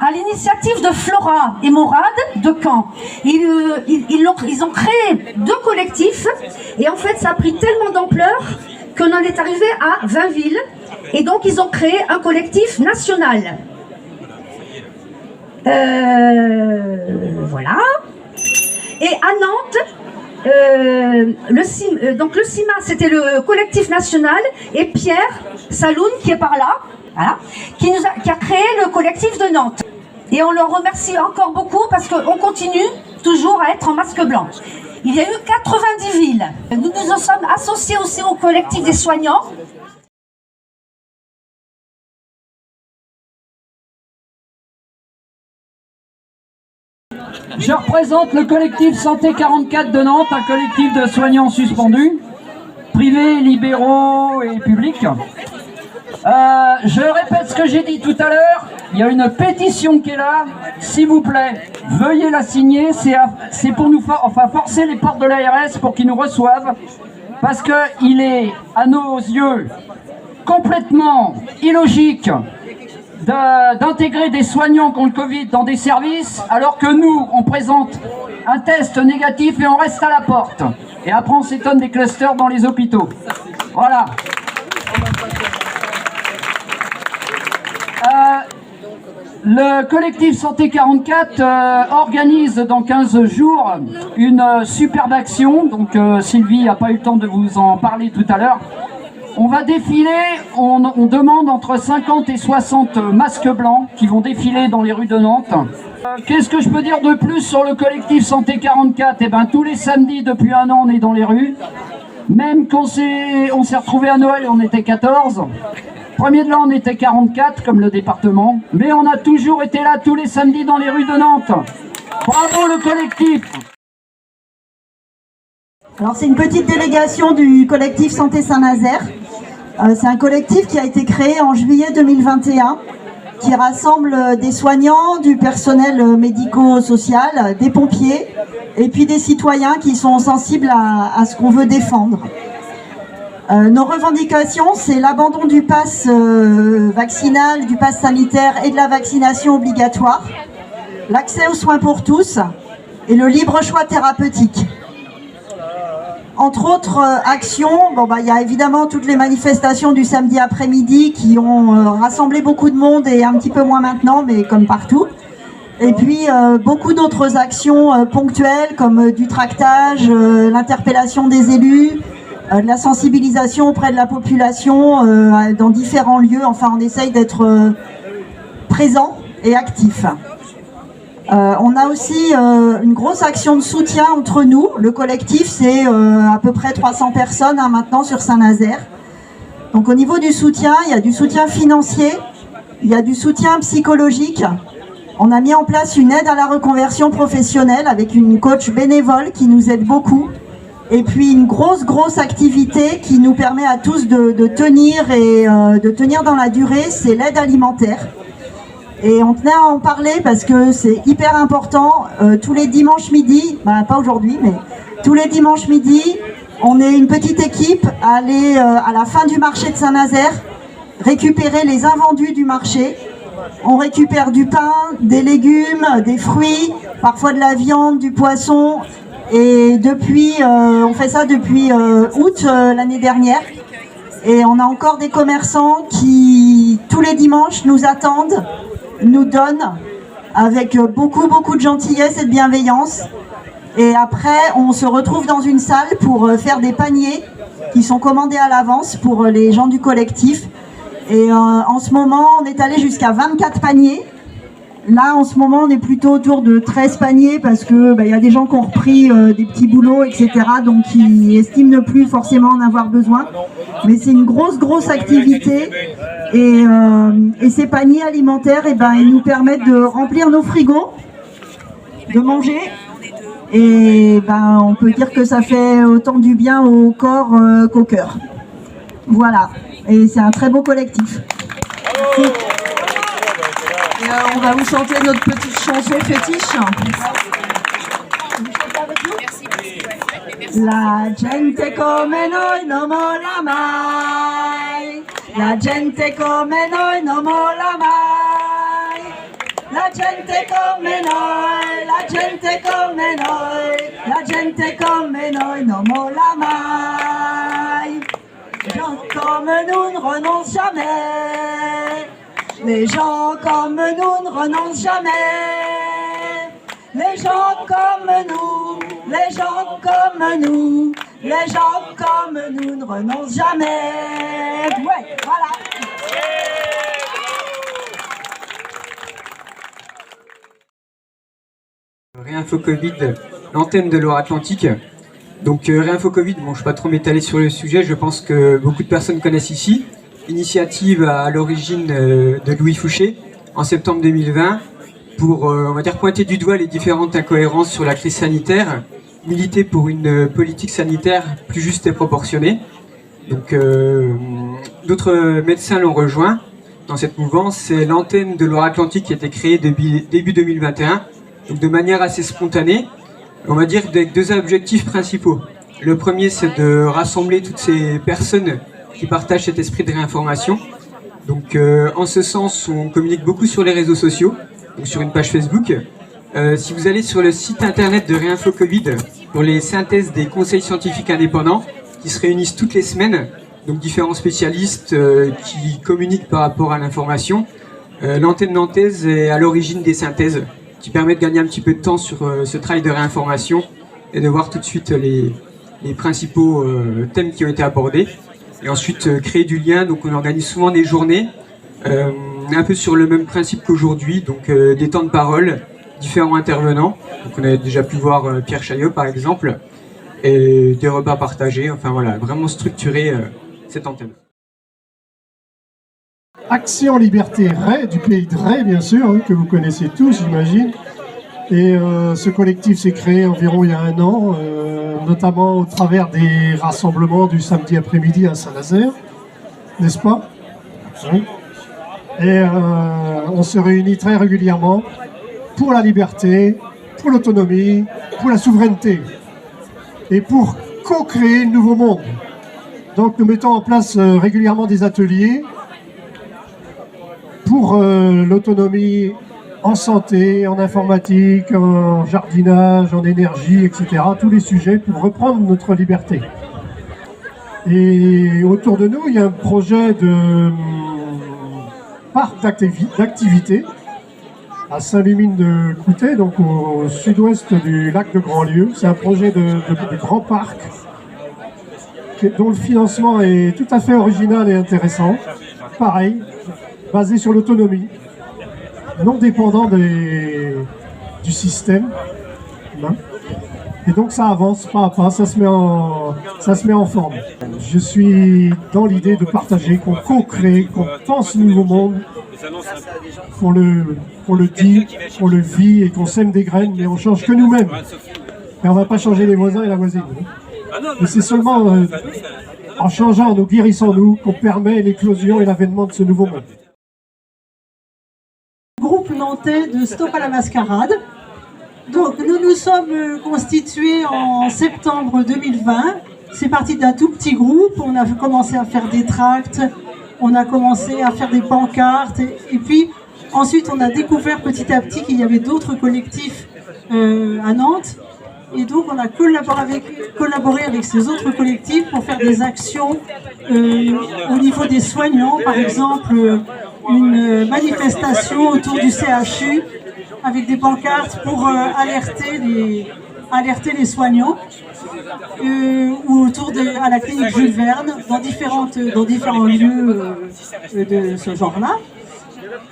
à l'initiative de Flora et Morad de Caen. Ils ont créé 2 collectifs et en fait ça a pris tellement d'ampleur qu'on en est arrivé à 20 villes et donc ils ont créé un collectif national. Voilà. Et à Nantes, le CIMA, c'était le collectif national, et Pierre Saloun, qui est par là, voilà, qui a créé le collectif de Nantes. Et on leur remercie encore beaucoup parce qu'on continue toujours à être en masque blanc. Il y a eu 90 villes. Nous nous sommes associés aussi au collectif des soignants. Je représente le collectif Santé 44 de Nantes, un collectif de soignants suspendus, privés, libéraux et publics. Je répète ce que j'ai dit tout à l'heure, il y a une pétition qui est là, s'il vous plaît, veuillez la signer, c'est pour nous forcer les portes de l'ARS pour qu'ils nous reçoivent, parce qu'il est, à nos yeux, complètement illogique d'intégrer des soignants qui ont le Covid dans des services, alors que nous, on présente un test négatif et on reste à la porte. Et après, on s'étonne des clusters dans les hôpitaux. Voilà. Le collectif Santé 44 organise dans 15 jours une superbe action. Donc Sylvie n'a pas eu le temps de vous en parler tout à l'heure. On va défiler, on demande entre 50 et 60 masques blancs qui vont défiler dans les rues de Nantes. Qu'est-ce que je peux dire de plus sur le collectif Santé 44 ? Eh bien, tous les samedis depuis 1 an, on est dans les rues. Même quand on s'est retrouvés à Noël et on était 14. Premier de l'an, on était 44, comme le département. Mais on a toujours été là tous les samedis dans les rues de Nantes. Bravo le collectif! Alors c'est une petite délégation du collectif Santé Saint-Nazaire. C'est un collectif qui a été créé en juillet 2021, qui rassemble des soignants, du personnel médico-social, des pompiers, et puis des citoyens qui sont sensibles à ce qu'on veut défendre. Nos revendications, c'est l'abandon du pass vaccinal, du pass sanitaire et de la vaccination obligatoire, l'accès aux soins pour tous et le libre choix thérapeutique. Entre autres actions, il y a évidemment toutes les manifestations du samedi après-midi qui ont rassemblé beaucoup de monde et un petit peu moins maintenant, mais comme partout. Et puis beaucoup d'autres actions ponctuelles comme du tractage, l'interpellation des élus, de la sensibilisation auprès de la population dans différents lieux. Enfin, on essaye d'être présent et actif. On a aussi une grosse action de soutien entre nous. Le collectif, c'est à peu près 300 personnes maintenant sur Saint-Nazaire. Donc au niveau du soutien, il y a du soutien financier, il y a du soutien psychologique. On a mis en place une aide à la reconversion professionnelle avec une coach bénévole qui nous aide beaucoup. Et puis une grosse activité qui nous permet à tous de tenir et de tenir dans la durée, c'est l'aide alimentaire. Et on tenait à en parler parce que c'est hyper important. Tous les dimanches midi, pas aujourd'hui, mais tous les dimanches midi, on est une petite équipe à aller à la fin du marché de Saint-Nazaire, récupérer les invendus du marché. On récupère du pain, des légumes, des fruits, parfois de la viande, du poisson. Et depuis, on fait ça depuis août l'année dernière. Et on a encore des commerçants qui, tous les dimanches, nous attendent, nous donnent, avec beaucoup de gentillesse et de bienveillance. Et après, on se retrouve dans une salle pour faire des paniers qui sont commandés à l'avance pour les gens du collectif. Et en ce moment, on est allé jusqu'à 24 paniers. Là, en ce moment, on est plutôt autour de 13 paniers parce que y a des gens qui ont repris des petits boulots, etc. Donc, qui estiment ne plus forcément en avoir besoin. Mais c'est une grosse activité. Et ces paniers alimentaires, ils nous permettent de remplir nos frigos, de manger. Et on peut dire que ça fait autant du bien au corps qu'au cœur. Voilà. Et c'est un très beau collectif. Merci. Et on va vous chanter notre petite chanson fétiche. La gente come noi non molla mai. La gente come noi non molla mai. La gente come noi, la gente come noi, la gente come noi non molla mai. Les gens comme nous ne renoncent jamais. Les gens comme nous ne renoncent jamais. Les gens comme nous, les gens comme nous, les gens comme nous ne renoncent jamais. Ouais, voilà. Réinfo Covid, l'antenne de Loire-Atlantique. Donc Réinfo Covid, bon, je ne vais pas trop m'étaler sur le sujet, je pense que beaucoup de personnes connaissent ici. Initiative à l'origine de Louis Fouché en septembre 2020 pour, on va dire, pointer du doigt les différentes incohérences sur la crise sanitaire, militer pour une politique sanitaire plus juste et proportionnée. Donc d'autres médecins l'ont rejoint dans cette mouvance. C'est l'antenne de Loire-Atlantique qui a été créée début 2021, donc de manière assez spontanée. On va dire avec deux objectifs principaux. Le premier, c'est de rassembler toutes ces personnes qui partagent cet esprit de réinformation. Donc en ce sens, on communique beaucoup sur les réseaux sociaux, donc sur une page Facebook. Si vous allez sur le site internet de Réinfo Covid, pour les synthèses des conseils scientifiques indépendants, qui se réunissent toutes les semaines, donc différents spécialistes qui communiquent par rapport à l'information, l'antenne nantaise est à l'origine des synthèses, qui permet de gagner un petit peu de temps sur ce travail de réinformation et de voir tout de suite les principaux thèmes qui ont été abordés. Et ensuite créer du lien, donc on organise souvent des journées, un peu sur le même principe qu'aujourd'hui, donc des temps de parole, différents intervenants. Donc on a déjà pu voir Pierre Chaillot par exemple, et des repas partagés, enfin voilà, vraiment structurer cette antenne. Action Liberté Ray, du pays de Ray bien sûr, hein, que vous connaissez tous j'imagine. Et ce collectif s'est créé environ il y a 1 an, notamment au travers des rassemblements du samedi après-midi à Saint-Nazaire, n'est-ce pas? Oui. Et on se réunit très régulièrement pour la liberté, pour l'autonomie, pour la souveraineté et pour co-créer le nouveau monde. Donc nous mettons en place régulièrement des ateliers pour l'autonomie en santé, en informatique, en jardinage, en énergie, etc. Tous les sujets pour reprendre notre liberté. Et autour de nous, il y a un projet de parc d'activités à Saint-Lumine-de-Coutet, donc au sud-ouest du lac de Grandlieu. C'est un projet de grand parc dont le financement est tout à fait original et intéressant. Pareil, basé sur l'autonomie, non dépendant du système. Et donc ça avance pas à pas, ça se met en forme. Je suis dans l'idée de partager, qu'on co-crée, qu'on pense le nouveau monde, qu'on le dit, qu'on le vit et qu'on sème des graines, mais on change que nous-mêmes. Et on va pas changer les voisins et la voisine. Et c'est seulement en changeant, en nous guérissant nous, qu'on permet l'éclosion et l'avènement de ce nouveau monde. Groupe nantais de Stop à la mascarade. Donc nous nous sommes constitués en septembre 2020. C'est parti d'un tout petit groupe. On a commencé à faire des tracts, on a commencé à faire des pancartes et puis ensuite on a découvert petit à petit qu'il y avait d'autres collectifs à Nantes. Et donc on a collaboré avec ces autres collectifs pour faire des actions au niveau des soignants, par exemple une manifestation autour du CHU avec des pancartes pour alerter les soignants ou autour à la clinique Jules Verne dans différents lieux de ce genre-là.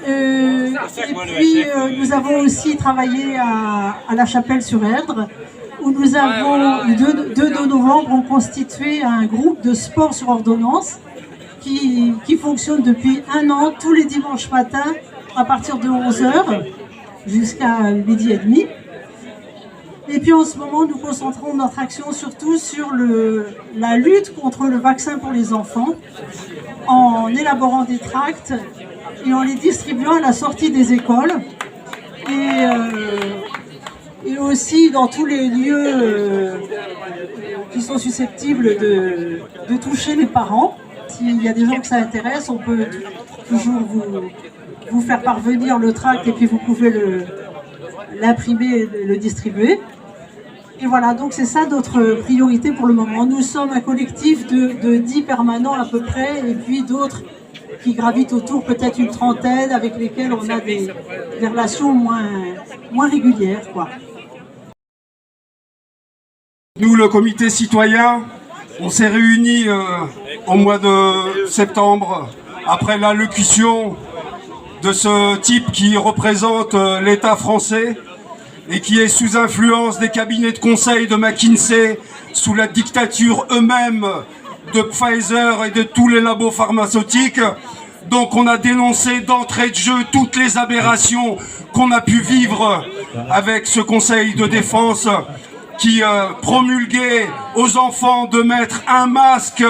Et puis nous avons aussi travaillé à La Chapelle-sur-Erdre, où nous avons, le 2 novembre, on constitué un groupe de sport sur ordonnance qui fonctionne depuis 1 an, tous les dimanches matins, à partir de 11h jusqu'à 12h30. Et puis en ce moment, nous concentrons notre action surtout sur la lutte contre le vaccin pour les enfants, en élaborant des tracts et en les distribuant à la sortie des écoles. Et aussi dans tous les lieux qui sont susceptibles de toucher les parents. S'il y a des gens que ça intéresse, on peut toujours vous faire parvenir le tract et puis vous pouvez l'imprimer et le distribuer. Et voilà, donc c'est ça notre priorité pour le moment. Nous sommes un collectif de 10 permanents à peu près, et puis d'autres qui gravitent autour, peut-être une trentaine, avec lesquels on a des relations moins régulières, quoi. Nous, le comité citoyen, on s'est réunis au mois de septembre, après l'allocution de ce type qui représente l'État français et qui est sous influence des cabinets de conseil de McKinsey, sous la dictature eux-mêmes de Pfizer et de tous les labos pharmaceutiques. Donc on a dénoncé d'entrée de jeu toutes les aberrations qu'on a pu vivre avec ce conseil de défense qui promulguait aux enfants de mettre un masque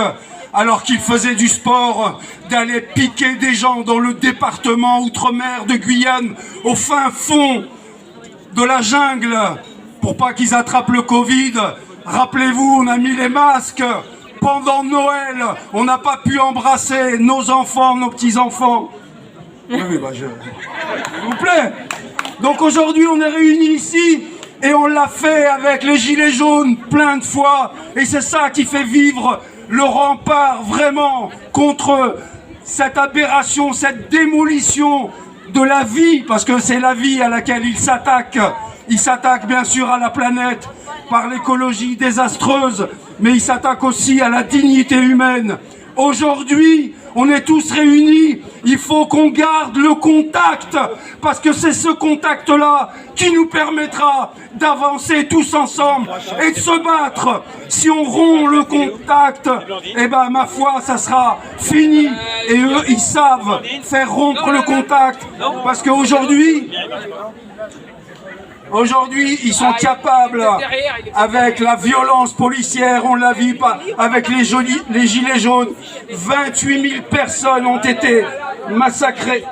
alors qu'ils faisaient du sport, d'aller piquer des gens dans le département outre-mer de Guyane, au fin fond de la jungle, pour pas qu'ils attrapent le Covid. Rappelez-vous, on a mis les masques pendant Noël, on n'a pas pu embrasser nos enfants, nos petits-enfants. Oui, s'il vous plaît. Donc aujourd'hui, on est réunis ici, et on l'a fait avec les gilets jaunes plein de fois, et c'est ça qui fait vivre le rempart vraiment contre cette aberration, cette démolition de la vie, parce que c'est la vie à laquelle ils s'attaquent. Ils s'attaquent bien sûr à la planète par l'écologie désastreuse, mais ils s'attaquent aussi à la dignité humaine. Aujourd'hui, on est tous réunis, il faut qu'on garde le contact, parce que c'est ce contact-là qui nous permettra d'avancer tous ensemble et de se battre. Si on rompt le contact, eh ben ma foi, ça sera fini. Et eux, ils savent faire rompre le contact, parce qu'aujourd'hui, ils sont capables, avec la violence policière, on l'a vu avec les gilets jaunes, 28 000 personnes ont été massacrées.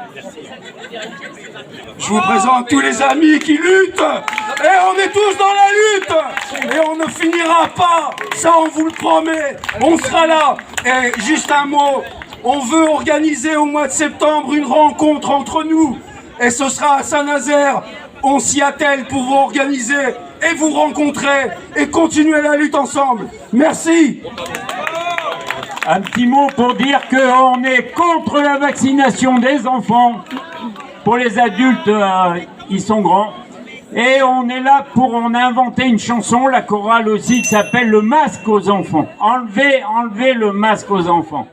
Je vous présente tous les amis qui luttent, et on est tous dans la lutte, et on ne finira pas, ça on vous le promet, on sera là. Et juste un mot, on veut organiser au mois de septembre une rencontre entre nous, et ce sera à Saint-Nazaire. On s'y attelle pour vous organiser et vous rencontrer et continuer la lutte ensemble. Merci. Un petit mot pour dire qu'on est contre la vaccination des enfants. Pour les adultes, ils sont grands. Et on est là pour en inventer une chanson, la chorale aussi, qui s'appelle Le masque aux enfants. Enlevez le masque aux enfants.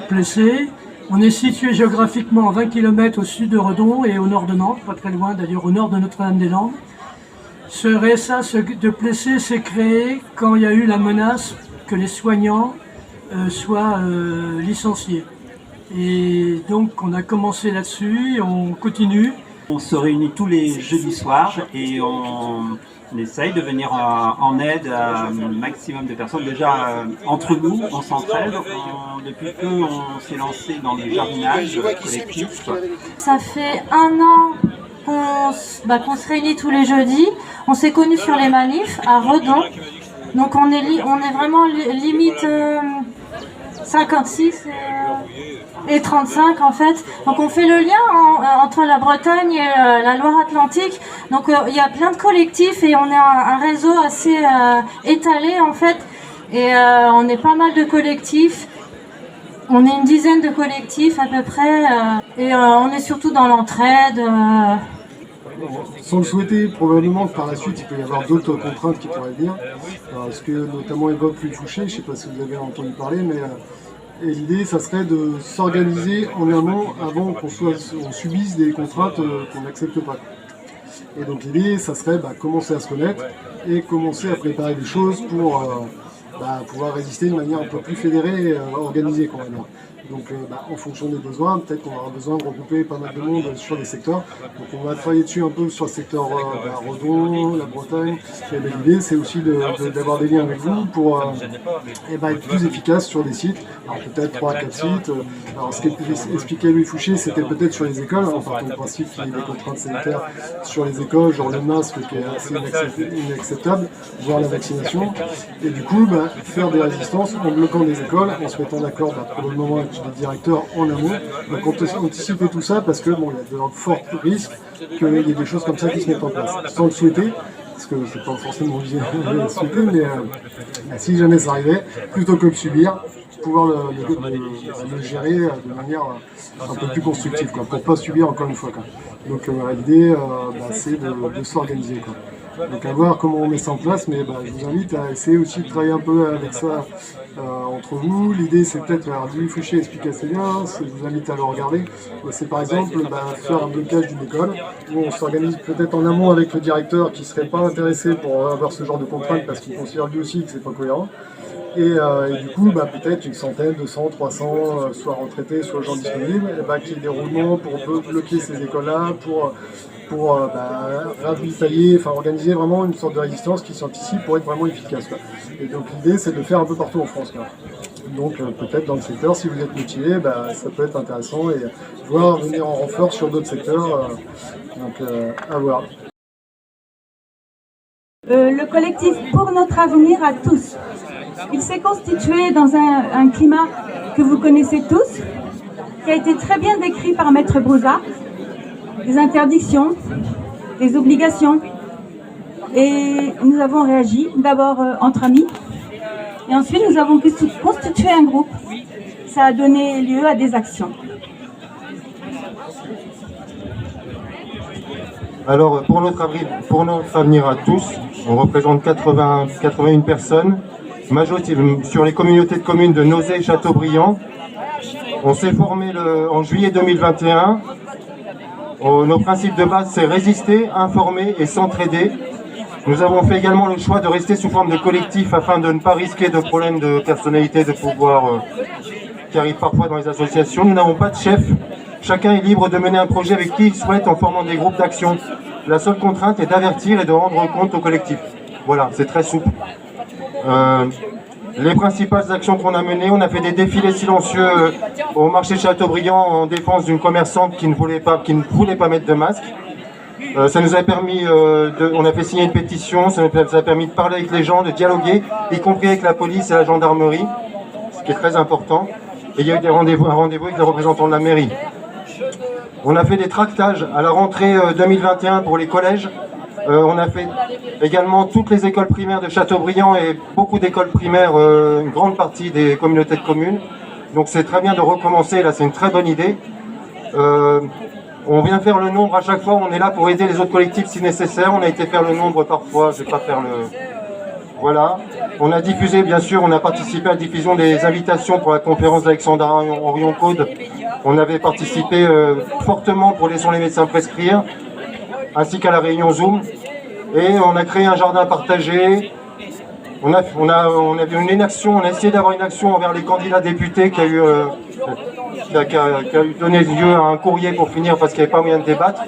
Plessé. On est situé géographiquement à 20 km au sud de Redon et au nord de Nantes, pas très loin d'ailleurs, au nord de Notre-Dame-des-Landes. Ce RSA de Plessé s'est créé quand il y a eu la menace que les soignants soient licenciés. Et donc on a commencé là-dessus, et on continue. On se réunit tous les jeudis soirs et on essaye de venir en aide à un maximum de personnes. Déjà, entre nous, on s'entraide. Depuis peu, on s'est lancé dans le jardinage collectif. Ça fait 1 an qu'on se réunit tous les jeudis. On s'est connus sur les manifs à Redon. Donc on est vraiment limite 56 et 35 en fait. Donc on fait le lien entre la Bretagne et la Loire-Atlantique. Donc il y a plein de collectifs et on est un réseau assez étalé en fait. Et on est pas mal de collectifs. On est une dizaine de collectifs à peu près. Et on est surtout dans l'entraide. Sans le souhaiter, probablement que par la suite il peut y avoir d'autres contraintes qui pourraient venir. Ce que notamment évoque Louis Fouché, je ne sais pas si vous avez entendu parler, mais et l'idée ça serait de s'organiser en amont avant qu'on subisse des contraintes qu'on n'accepte pas. Et donc l'idée ça serait commencer à se connaître et commencer à préparer des choses pour pouvoir résister de manière un peu plus fédérée et organisée quand même. Donc en fonction des besoins, peut-être qu'on aura besoin de regrouper pas mal de monde sur les secteurs. Donc on va travailler dessus un peu sur le secteur Redon, la Bretagne. Et l'idée c'est aussi d'avoir des liens avec vous pour être plus efficace sur des sites. Alors peut-être 3 à 4 sites. Alors ce qu'expliquait Louis Fouché, c'était peut-être sur les écoles, en partant du principe qu'il y a des contraintes sanitaires sur les écoles, genre le masque qui est assez inacceptable, voire la vaccination. Et du coup, faire des résistances en bloquant des écoles, en se mettant d'accord pour le moment avec les directeurs en amont. Donc anticiper tout ça parce que il y a de forts risques qu'il y ait des choses comme ça qui se mettent en place. Sans le souhaiter, parce que c'est pas forcément obligé de le souhaiter, mais si jamais ça arrivait, plutôt que de subir, pouvoir le gérer de manière un peu plus constructive, pour ne pas subir encore une fois. Donc l'idée, c'est de s'organiser. Donc à voir comment on met ça en place, mais je vous invite à essayer aussi de travailler un peu avec ça entre vous. L'idée c'est peut-être, Louis Fouché explique assez bien, je vous invite à le regarder, c'est par exemple faire un blocage d'une école, où on s'organise peut-être en amont avec le directeur qui ne serait pas intéressé pour avoir ce genre de contraintes parce qu'il considère lui aussi que c'est pas cohérent. Et du coup, peut-être une centaine, 200, 300 soit retraités, soit gens disponibles, qu'il y ait des roulements pour bloquer ces écoles-là, pour ravitailler, organiser vraiment une sorte de résistance qui s'anticipe pour être vraiment efficace. Et donc l'idée c'est de le faire un peu partout en France. Donc peut-être dans le secteur, si vous êtes motivé, ça peut être intéressant et voir venir en renfort sur d'autres secteurs. Donc à voir. Le collectif Pour notre avenir à tous, il s'est constitué dans un climat que vous connaissez tous, qui a été très bien décrit par Maître Brouzard. Des interdictions, des obligations. Et nous avons réagi, d'abord entre amis, et ensuite nous avons constitué un groupe. Ça a donné lieu à des actions. Alors, pour notre avenir à tous, on représente 81 personnes, majoritairement sur les communautés de communes de Nozay et Châteaubriand. On s'est formé en juillet 2021. Nos principes de base, c'est résister, informer et s'entraider. Nous avons fait également le choix de rester sous forme de collectif afin de ne pas risquer de problèmes de personnalité, de pouvoir qui arrivent parfois dans les associations. Nous n'avons pas de chef. Chacun est libre de mener un projet avec qui il souhaite en formant des groupes d'action. La seule contrainte est d'avertir et de rendre compte au collectif. Voilà, c'est très souple. Les principales actions qu'on a menées, on a fait des défilés silencieux au marché Châteaubriand en défense d'une commerçante qui ne voulait pas mettre de masque. Ça nous a permis, on a fait signer une pétition, ça nous a permis de parler avec les gens, de dialoguer, y compris avec la police et la gendarmerie, ce qui est très important. Et il y a eu un rendez-vous avec les représentants de la mairie. On a fait des tractages à la rentrée 2021 pour les collèges. On a fait également toutes les écoles primaires de Châteaubriand et beaucoup d'écoles primaires, une grande partie des communautés de communes. Donc c'est très bien de recommencer, là c'est une très bonne idée. On vient faire le nombre à chaque fois, on est là pour aider les autres collectifs si nécessaire. On a été faire le nombre parfois, je ne vais pas faire le... Voilà. On a diffusé, bien sûr, on a participé à la diffusion des invitations pour la conférence d'Alexandra Orion-Caude. On avait participé fortement pour Laissons les médecins prescrire, ainsi qu'à la réunion Zoom. Et on a créé un jardin partagé. On a essayé d'avoir une action envers les candidats députés qui a donné lieu à un courrier pour finir parce qu'il n'y avait pas moyen de débattre.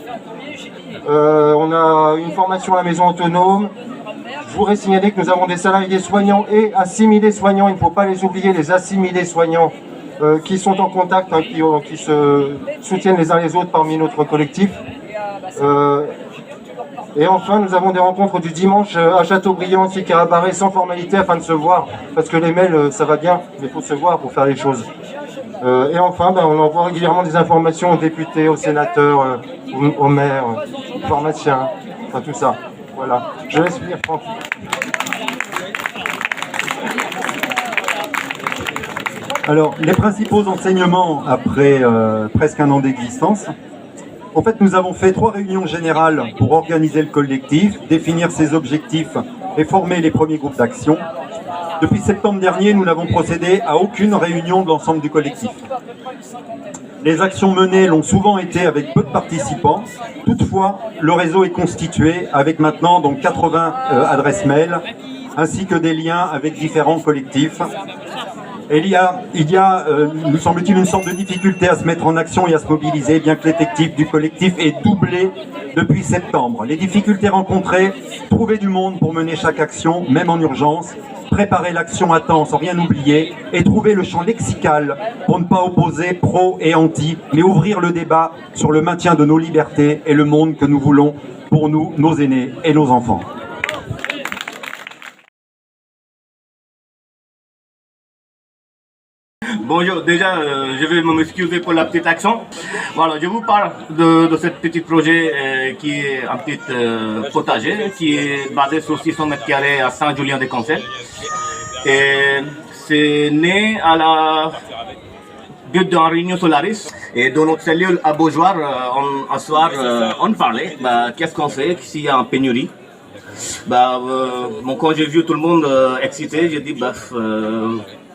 On a une formation à la maison autonome. Je voudrais signaler que nous avons des salariés soignants et assimilés soignants. Il ne faut pas les oublier, les assimilés soignants qui sont en contact, hein, qui se soutiennent les uns les autres parmi notre collectif. Et enfin, nous avons des rencontres du dimanche à Châteaubriand, aussi à Barret, sans formalité, afin de se voir. Parce que les mails, ça va bien, mais il faut se voir pour faire les choses. Et enfin, on envoie régulièrement des informations aux députés, aux sénateurs, aux maires, aux pharmaciens, enfin tout ça. Voilà. Je laisse finir Franck. Alors, les principaux enseignements après presque un an d'existence. En fait, nous avons fait 3 réunions générales pour organiser le collectif, définir ses objectifs et former les premiers groupes d'action. Depuis septembre dernier, nous n'avons procédé à aucune réunion de l'ensemble du collectif. Les actions menées l'ont souvent été avec peu de participants. Toutefois, le réseau est constitué avec maintenant donc 80 adresses mail, ainsi que des liens avec différents collectifs. Et il y a nous semble-t-il, une sorte de difficulté à se mettre en action et à se mobiliser, bien que l'effectif du collectif est doublé depuis septembre. Les difficultés rencontrées, trouver du monde pour mener chaque action, même en urgence, préparer l'action à temps sans rien oublier, et trouver le champ lexical pour ne pas opposer pro et anti, mais ouvrir le débat sur le maintien de nos libertés et le monde que nous voulons pour nous, nos aînés et nos enfants. Bonjour, déjà je vais m'excuser pour la petite accent. Voilà, je vous parle de ce petit projet qui est un petit potager qui est basé sur 600 m² à Saint-Julien-des-Conseils. Et c'est né à la but d'une réunion Solaris. Et dans notre cellule à Beaujoire, un soir, on parlait, qu'est-ce qu'on fait s'il y a une pénurie. Quand j'ai vu tout le monde excité, j'ai dit,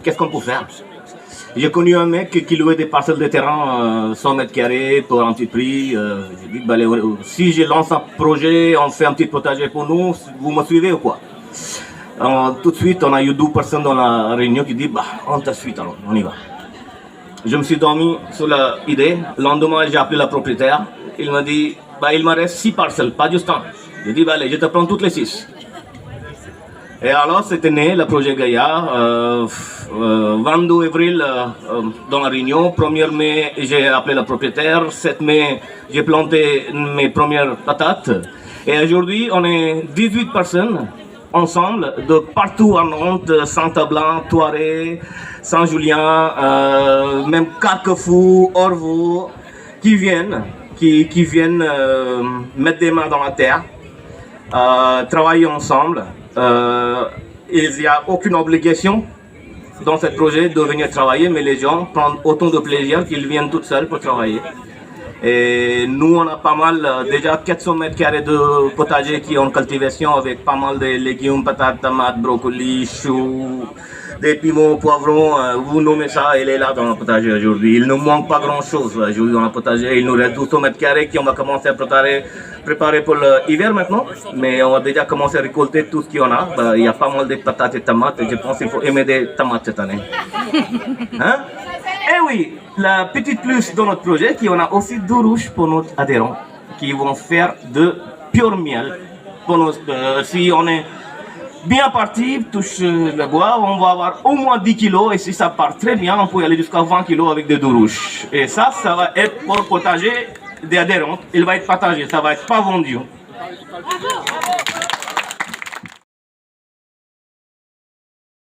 qu'est-ce qu'on peut faire? J'ai connu un mec qui louait des parcelles de terrain 100 m² pour un petit prix. J'ai dit, si je lance un projet, on fait un petit potager pour nous, vous me suivez ou quoi? Tout de suite, on a eu 2 personnes dans la réunion qui disent, on te suit alors, on y va. Je me suis dormi sur l'idée. Le lendemain, j'ai appelé la propriétaire. Il m'a dit, il me reste 6 parcelles, pas juste un. J'ai dit, allez, je te prends toutes les 6. Et alors, c'était né le projet Gaïa. 22 avril, dans la réunion. 1er mai, j'ai appelé la propriétaire. 7 mai, j'ai planté mes premières patates. Et aujourd'hui, on est 18 personnes ensemble, de partout en Nantes, Saint-Ablan, Thoiret, Saint-Julien, même Carquefou, Orvaux, qui viennent mettre des mains dans la terre, travailler ensemble. Il n'y a aucune obligation dans ce projet de venir travailler, mais les gens prennent autant de plaisir qu'ils viennent tout seuls pour travailler. Et nous, on a pas mal, déjà 400 m² de potager qui est en cultivation avec pas mal de légumes, patates, tomates, brocolis, choux, des piments, poivrons, vous nommez ça, il est là dans le potager aujourd'hui. Il ne manque pas grand chose aujourd'hui dans le potager. Il nous reste 1200 m² qui on va commencer à préparer pour l'hiver maintenant, mais on va déjà commencer à récolter tout ce qu'il y en a. Il y a pas mal de patates et tomates et je pense qu'il faut aimer des tomates cette année. Hein? Et oui, la petite plus dans notre projet, qu'on a aussi 2 ruches pour nos adhérents qui vont faire de pur miel. Pour nous, si on est bien parti, touche le bois, on va avoir au moins 10 kilos et si ça part très bien, on peut aller jusqu'à 20 kilos avec des 2 ruches. Et ça va être pour potager des adhérents. Il va être partagé, ça va être pas vendu.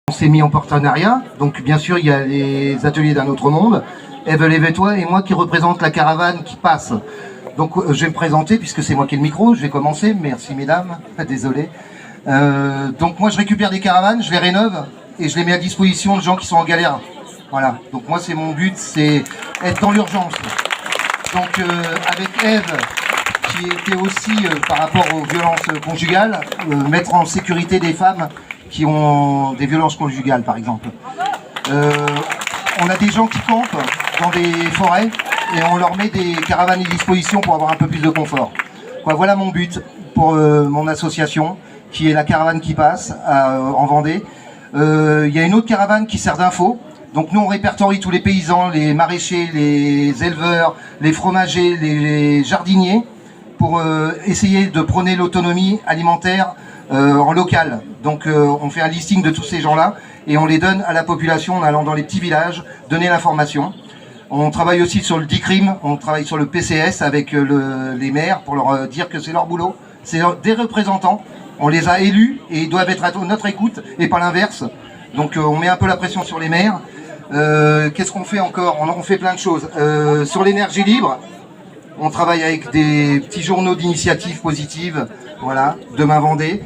On s'est mis en partenariat, donc bien sûr il y a les ateliers d'un autre monde, Eve Lève-toi et moi qui représente la caravane qui passe. Donc je vais me présenter puisque c'est moi qui ai le micro, je vais commencer, merci mesdames, désolé. Donc moi je récupère des caravanes, je les rénove et je les mets à disposition de gens qui sont en galère. Voilà, donc moi c'est mon but, c'est être dans l'urgence. Donc avec Eve, qui était aussi par rapport aux violences conjugales, mettre en sécurité des femmes qui ont des violences conjugales par exemple. On a des gens qui campent dans des forêts et on leur met des caravanes à disposition pour avoir un peu plus de confort. Voilà mon but pour mon association, qui est la caravane qui passe en Vendée. Il y a une autre caravane qui sert d'info. Donc nous on répertorie tous les paysans, les maraîchers, les éleveurs, les fromagers, les jardiniers. pour essayer de prôner l'autonomie alimentaire en local. Donc on fait un listing de tous ces gens-là et on les donne à la population en allant dans les petits villages, donner l'information. On travaille aussi sur le DICRIM, on travaille sur le PCS avec les maires pour leur dire que c'est leur boulot. C'est des représentants, on les a élus et ils doivent être à notre écoute et pas l'inverse. Donc on met un peu la pression sur les maires. Qu'est-ce qu'on fait encore? On fait plein de choses. Sur l'énergie libre, on travaille avec des petits journaux d'initiatives positives, voilà, Demain Vendée,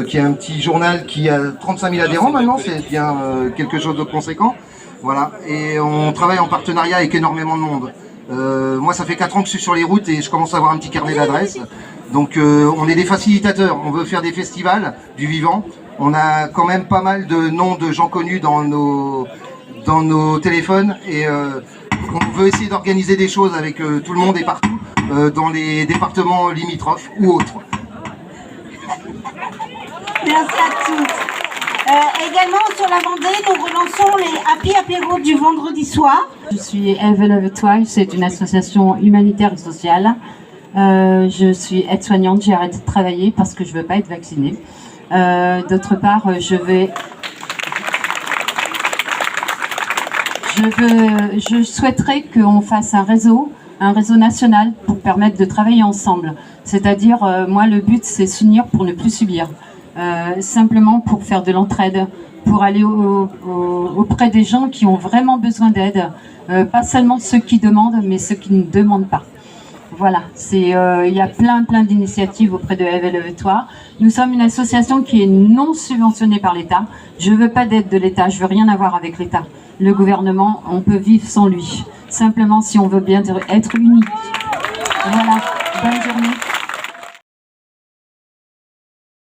qui est un petit journal qui a 35 000 adhérents maintenant, c'est bien quelque chose de conséquent. Voilà, et on travaille en partenariat avec énormément de monde. Moi, ça fait 4 ans que je suis sur les routes et je commence à avoir un petit carnet d'adresses. Donc, on est des facilitateurs. On veut faire des festivals du vivant. On a quand même pas mal de noms de gens connus dans nos téléphones et on veut essayer d'organiser des choses avec tout le monde et partout dans les départements limitrophes ou autres. Merci à tous. Également sur la Vendée, nous relançons les Happy Apéro du vendredi soir. Je suis Eve Leve-Toi, c'est une association humanitaire et sociale. Je suis aide-soignante, j'ai arrêté de travailler parce que je ne veux pas être vaccinée. D'autre part, je souhaiterais qu'on fasse un réseau national pour permettre de travailler ensemble. C'est-à-dire, moi, le but, c'est s'unir pour ne plus subir. Simplement pour faire de l'entraide, pour aller auprès des gens qui ont vraiment besoin d'aide, pas seulement ceux qui demandent, mais ceux qui ne demandent pas. Voilà, il y a plein d'initiatives auprès de Eve Leve-Toi. Nous sommes une association qui est non subventionnée par l'État. Je ne veux pas d'aide de l'État, je veux rien avoir avec l'État. Le gouvernement, on peut vivre sans lui. Simplement si on veut bien être unis. Voilà, bonne journée.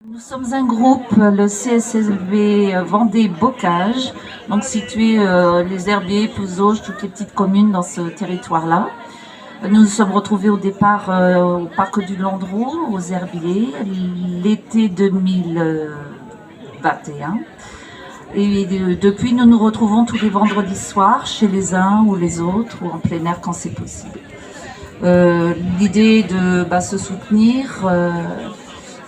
Nous sommes un groupe, le CSSB Vendée Bocage, donc situé les Herbiers, Pouzauges, toutes les petites communes dans ce territoire-là. Nous nous sommes retrouvés au départ au parc du Landreau, aux Herbiers, l'été 2021. Et depuis, nous nous retrouvons tous les vendredis soirs chez les uns ou les autres, ou en plein air quand c'est possible. L'idée est de se soutenir,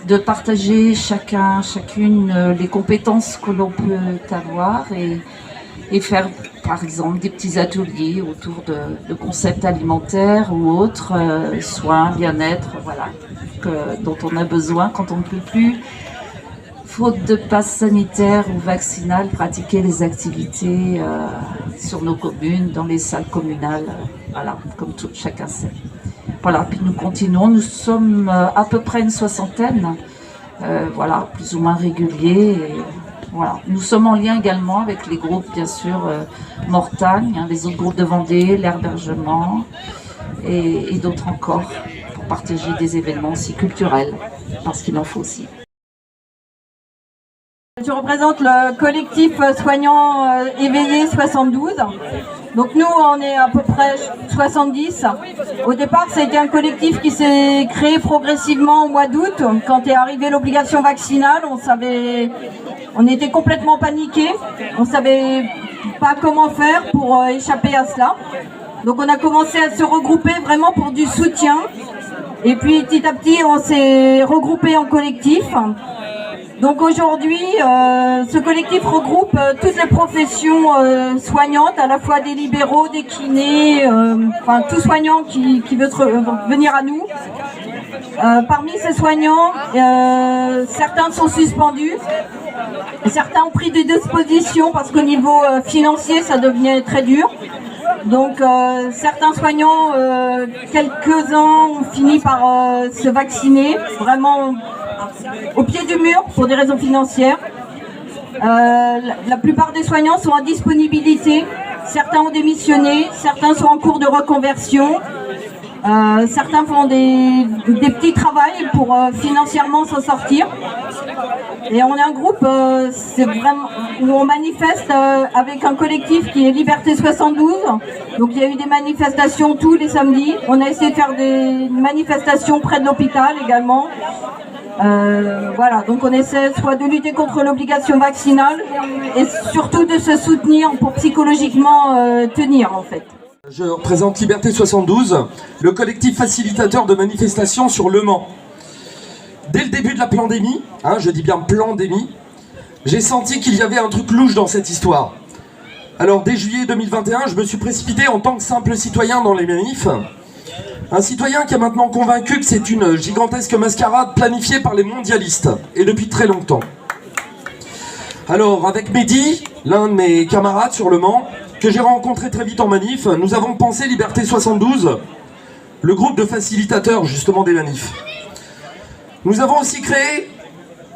de partager chacune les compétences que l'on peut avoir et faire par exemple des petits ateliers autour de concepts alimentaires ou autres, soins, bien-être, voilà, dont on a besoin quand on ne peut plus, faute de passe sanitaire ou vaccinal, pratiquer les activités sur nos communes, dans les salles communales, voilà, comme chacun sait. Voilà, puis nous continuons, nous sommes à peu près une soixantaine, voilà, plus ou moins réguliers. Et, voilà. Nous sommes en lien également avec les groupes, bien sûr, Mortagne, les autres groupes de Vendée, l'Herbergement et d'autres encore, pour partager des événements aussi culturels, parce qu'il en faut aussi. Je représente le collectif soignant éveillé 72. Donc nous, on est à peu près 70. Au départ, c'était un collectif qui s'est créé progressivement au mois d'août. Quand est arrivée l'obligation vaccinale, on était complètement paniqués. On savait pas comment faire pour échapper à cela. Donc on a commencé à se regrouper vraiment pour du soutien. Et puis petit à petit, on s'est regroupé en collectif. Donc aujourd'hui, ce collectif regroupe toutes les professions soignantes, à la fois des libéraux, des kinés, enfin tout soignant qui veut venir à nous. Parmi ces soignants, certains sont suspendus, certains ont pris des dispositions parce qu'au niveau financier, ça devenait très dur. Donc certains soignants, quelques-uns ont fini par se vacciner, vraiment au pied du mur pour des raisons financières. La plupart des soignants sont en disponibilité, certains ont démissionné, certains sont en cours de reconversion, certains font des petits travails pour financièrement s'en sortir. Et on est un groupe c'est vraiment, où on manifeste avec un collectif qui est Liberté 72. Donc il y a eu des manifestations tous les samedis. On a essayé de faire des manifestations près de l'hôpital également. Voilà, donc on essaie soit de lutter contre l'obligation vaccinale et surtout de se soutenir pour psychologiquement tenir en fait. Je représente Liberté 72, le collectif facilitateur de manifestations sur Le Mans. Dès le début de la pandémie, je dis bien pandémie, j'ai senti qu'il y avait un truc louche dans cette histoire. Alors dès juillet 2021, je me suis précipité en tant que simple citoyen dans les manifs. Un citoyen qui est maintenant convaincu que c'est une gigantesque mascarade planifiée par les mondialistes, et depuis très longtemps. Alors avec Mehdi, l'un de mes camarades sur Le Mans, que j'ai rencontré très vite en manif, nous avons pensé Liberté 72, le groupe de facilitateurs justement des manifs. Nous avons aussi créé,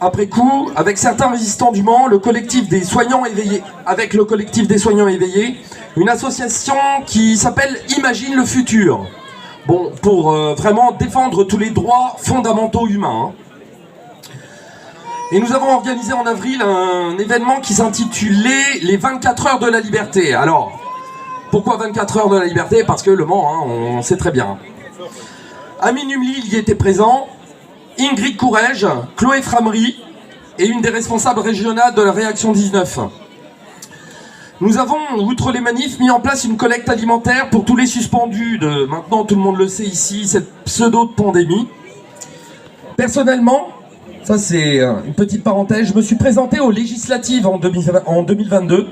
après coup, avec certains résistants du Mans, le collectif des soignants éveillés, une association qui s'appelle Imagine le futur. Bon, pour vraiment défendre tous les droits fondamentaux humains. Et nous avons organisé en avril un événement qui s'intitulait les 24 heures de la liberté. Alors, pourquoi 24 heures de la liberté? Parce que Le Mans, on sait très bien. Amine Umli y était présent, Ingrid Courrèges, Chloé Framery et une des responsables régionales de la Réaction 19. Nous avons, outre les manifs, mis en place une collecte alimentaire pour tous les suspendus de, maintenant tout le monde le sait ici, cette pseudo-pandémie. Personnellement, ça c'est une petite parenthèse, je me suis présenté aux législatives en 2022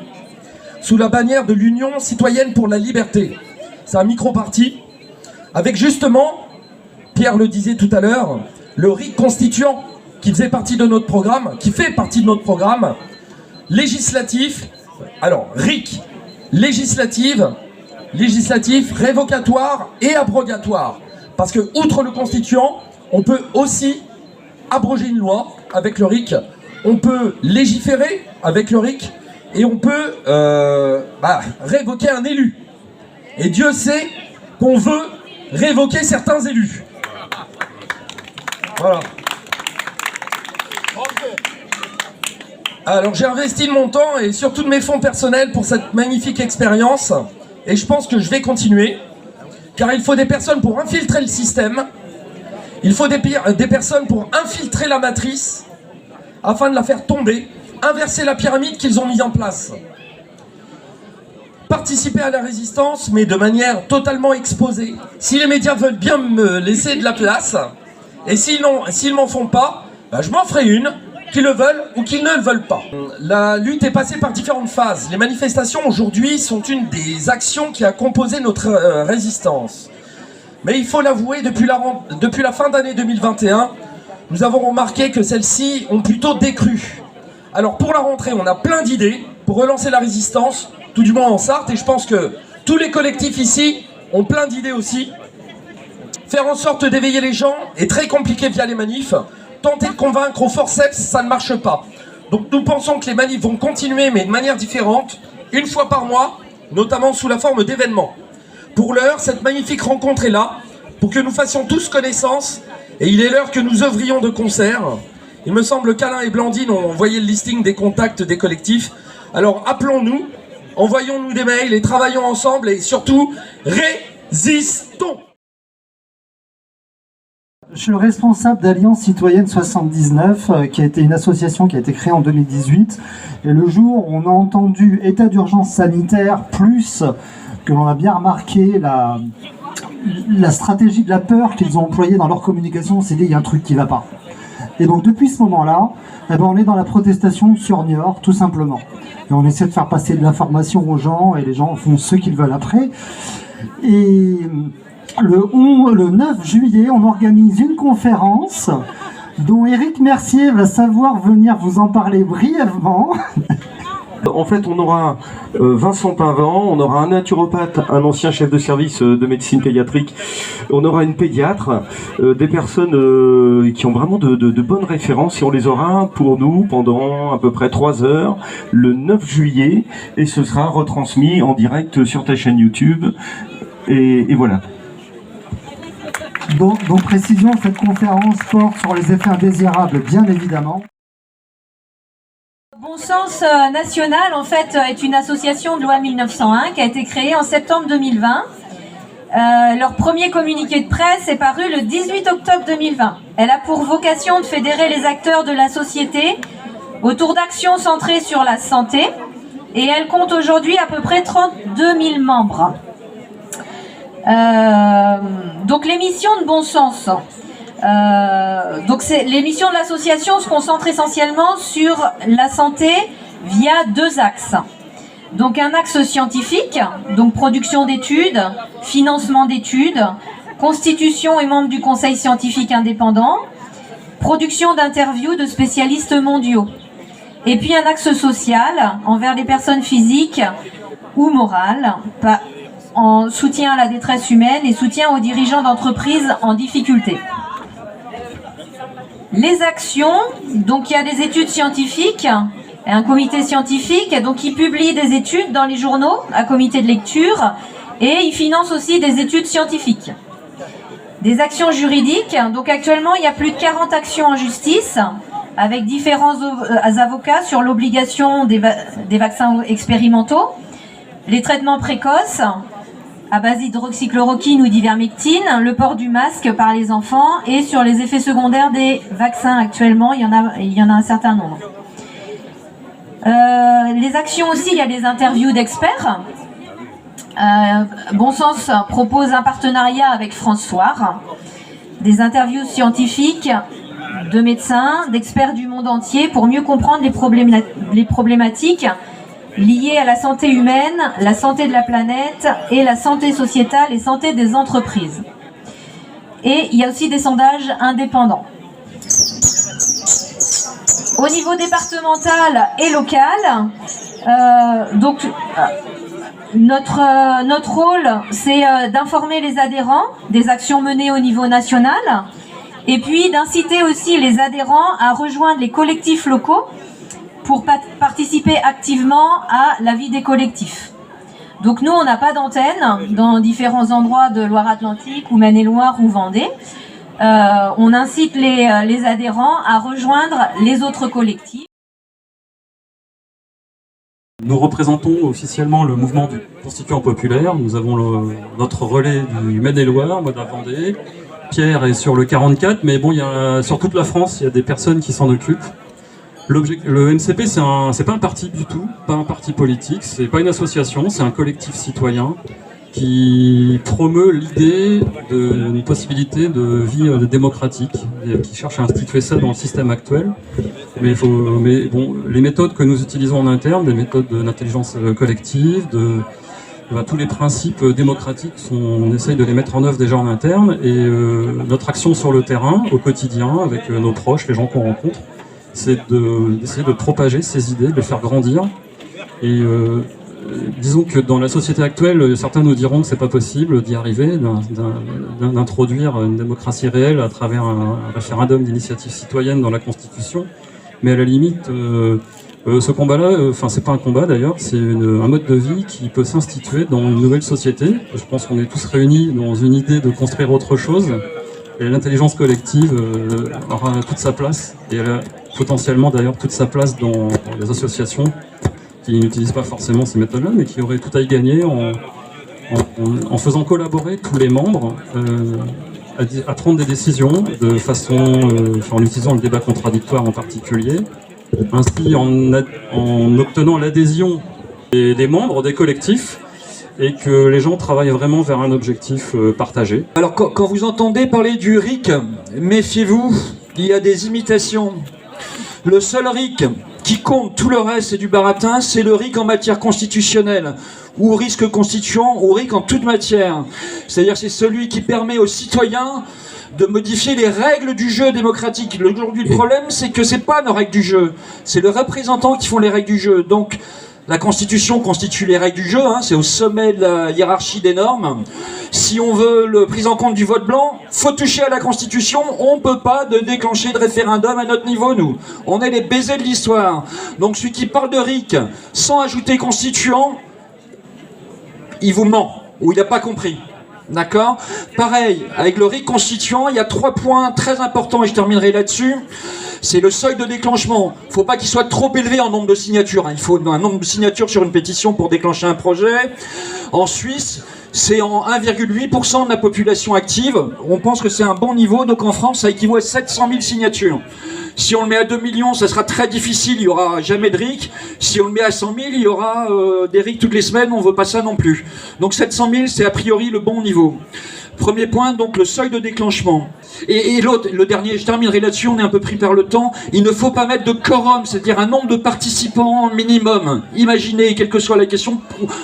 sous la bannière de l'Union citoyenne pour la liberté. C'est un micro-parti avec justement, Pierre le disait tout à l'heure, le RIC constituant qui faisait partie de notre programme, qui fait partie de notre programme législatif. Alors, RIC, législatif, révocatoire et abrogatoire. Parce que, outre le constituant, on peut aussi abroger une loi avec le RIC, on peut légiférer avec le RIC, et on peut révoquer un élu. Et Dieu sait qu'on veut révoquer certains élus. Voilà. Alors j'ai investi de mon temps et surtout de mes fonds personnels pour cette magnifique expérience et je pense que je vais continuer car il faut des personnes pour infiltrer le système, il faut des personnes pour infiltrer la matrice afin de la faire tomber, inverser la pyramide qu'ils ont mise en place. Participer à la résistance mais de manière totalement exposée. Si les médias veulent bien me laisser de la place et s'ils m'en font pas, je m'en ferai une. Qu'ils le veulent ou qu'ils ne le veulent pas. La lutte est passée par différentes phases. Les manifestations aujourd'hui sont une des actions qui a composé notre résistance. Mais il faut l'avouer, depuis la fin d'année 2021, nous avons remarqué que celles-ci ont plutôt décru. Alors pour la rentrée, on a plein d'idées pour relancer la résistance, tout du moins en Sarthe, et je pense que tous les collectifs ici ont plein d'idées aussi. Faire en sorte d'éveiller les gens est très compliqué via les manifs. Tenter de convaincre au forceps, ça ne marche pas. Donc nous pensons que les manifs vont continuer, mais de manière différente, une fois par mois, notamment sous la forme d'événements. Pour l'heure, cette magnifique rencontre est là, pour que nous fassions tous connaissance, et il est l'heure que nous œuvrions de concert. Il me semble qu'Alain et Blandine ont envoyé le listing des contacts des collectifs. Alors appelons-nous, envoyons-nous des mails et travaillons ensemble, et surtout, résistons! Je suis le responsable d'Alliance Citoyenne 79, qui a été une association qui a été créée en 2018. Et le jour où on a entendu état d'urgence sanitaire, plus que l'on a bien remarqué la stratégie de la peur qu'ils ont employée dans leur communication, on s'est dit il y a un truc qui ne va pas. Et donc depuis ce moment-là, on est dans la protestation sur Niort, tout simplement. Et on essaie de faire passer de l'information aux gens, et les gens font ce qu'ils veulent après. Et le 9 juillet, on organise une conférence dont Éric Mercier va savoir venir vous en parler brièvement. En fait, on aura Vincent Pavant, on aura un naturopathe, un ancien chef de service de médecine pédiatrique, on aura une pédiatre, des personnes qui ont vraiment de bonnes références, et on les aura pour nous pendant à peu près 3 heures le 9 juillet, et ce sera retransmis en direct sur ta chaîne YouTube, et voilà. Donc précision, cette conférence porte sur les effets indésirables, bien évidemment. Bon Sens National, en fait, est une association de loi 1901 qui a été créée en septembre 2020. Leur premier communiqué de presse est paru le 18 octobre 2020. Elle a pour vocation de fédérer les acteurs de la société autour d'actions centrées sur la santé et elle compte aujourd'hui à peu près 32 000 membres. Donc les missions de bon sens. Les missions de l'association se concentrent essentiellement sur la santé via 2 axes. Donc un axe scientifique, donc production d'études, financement d'études, constitution et membres du conseil scientifique indépendant, production d'interviews de spécialistes mondiaux. Et puis un axe social envers les personnes physiques ou morales, en soutien à la détresse humaine et soutien aux dirigeants d'entreprises en difficulté. Les actions, donc il y a des études scientifiques, un comité scientifique donc qui publie des études dans les journaux, un comité de lecture, et il finance aussi des études scientifiques. Des actions juridiques, donc actuellement il y a plus de 40 actions en justice, avec différents avocats sur l'obligation des vaccins expérimentaux, les traitements précoces, à base d'hydroxychloroquine ou d'ivermectine, le port du masque par les enfants et sur les effets secondaires des vaccins actuellement, il y en a un certain nombre. Les actions aussi, il y a des interviews d'experts. Bon Sens propose un partenariat avec France Soir, des interviews scientifiques de médecins, d'experts du monde entier pour mieux comprendre les problématiques liées à la santé humaine, la santé de la planète et la santé sociétale et santé des entreprises. Et il y a aussi des sondages indépendants. Au niveau départemental et local, notre rôle, c'est d'informer les adhérents des actions menées au niveau national et puis d'inciter aussi les adhérents à rejoindre les collectifs locaux pour participer activement à la vie des collectifs. Donc nous, on n'a pas d'antenne dans différents endroits de Loire-Atlantique ou Maine-et-Loire ou Vendée. On incite les adhérents à rejoindre les autres collectifs. Nous représentons officiellement le mouvement du Constituant populaire. Nous avons notre relais du Maine-et-Loire, moi de la Vendée. Pierre est sur le 44, mais bon, sur toute la France, il y a des personnes qui s'en occupent. Le MCP, c'est pas un parti du tout, pas un parti politique, c'est pas une association, c'est un collectif citoyen qui promeut l'idée d'une possibilité de vie démocratique, et qui cherche à instituer ça dans le système actuel. Mais bon, les méthodes que nous utilisons en interne, des méthodes d'intelligence collective, tous les principes démocratiques, on essaye de les mettre en œuvre déjà en interne, et notre action sur le terrain, au quotidien, avec nos proches, les gens qu'on rencontre, c'est d'essayer de propager ces idées, de les faire grandir. Et disons que dans la société actuelle, certains nous diront que c'est pas possible d'y arriver, d'introduire une démocratie réelle à travers un référendum d'initiative citoyenne dans la Constitution. Mais à la limite, ce combat-là, c'est pas un combat d'ailleurs, c'est un mode de vie qui peut s'instituer dans une nouvelle société. Je pense qu'on est tous réunis dans une idée de construire autre chose. Et l'intelligence collective aura toute sa place, et elle a potentiellement d'ailleurs toute sa place dans les associations qui n'utilisent pas forcément ces méthodes-là, mais qui auraient tout à y gagner en faisant collaborer tous les membres à prendre des décisions de façon, en utilisant le débat contradictoire en particulier, ainsi en obtenant l'adhésion des membres des collectifs, et que les gens travaillent vraiment vers un objectif partagé. Alors quand vous entendez parler du RIC, méfiez-vous, il y a des imitations. Le seul RIC qui compte, tout le reste c'est du baratin, c'est le RIC en matière constitutionnelle, ou risque constituant, ou RIC en toute matière. C'est-à-dire c'est celui qui permet aux citoyens de modifier les règles du jeu démocratique. Aujourd'hui le problème c'est que c'est pas nos règles du jeu, c'est les représentants qui font les règles du jeu. Donc la Constitution constitue les règles du jeu, c'est au sommet de la hiérarchie des normes. Si on veut la prise en compte du vote blanc, faut toucher à la Constitution, on ne peut pas déclencher de référendum à notre niveau, nous. On est les baisers de l'histoire. Donc celui qui parle de RIC sans ajouter constituant, il vous ment, ou il n'a pas compris. D'accord? Pareil, avec le RIC constituant, il y a 3 points très importants, et je terminerai là-dessus. C'est le seuil de déclenchement. Il ne faut pas qu'il soit trop élevé en nombre de signatures. Il faut un nombre de signatures sur une pétition pour déclencher un projet. En Suisse, c'est en 1,8% de la population active. On pense que c'est un bon niveau, donc en France, ça équivaut à 700 000 signatures. Si on le met à 2 millions, ça sera très difficile, il n'y aura jamais de RIC. Si on le met à 100 000, il y aura des RIC toutes les semaines, on ne veut pas ça non plus. Donc 700 000, c'est a priori le bon niveau. Premier point, donc le seuil de déclenchement. Et l'autre, le dernier, je terminerai là-dessus, on est un peu pris par le temps, il ne faut pas mettre de quorum, c'est-à-dire un nombre de participants minimum. Imaginez, quelle que soit la question,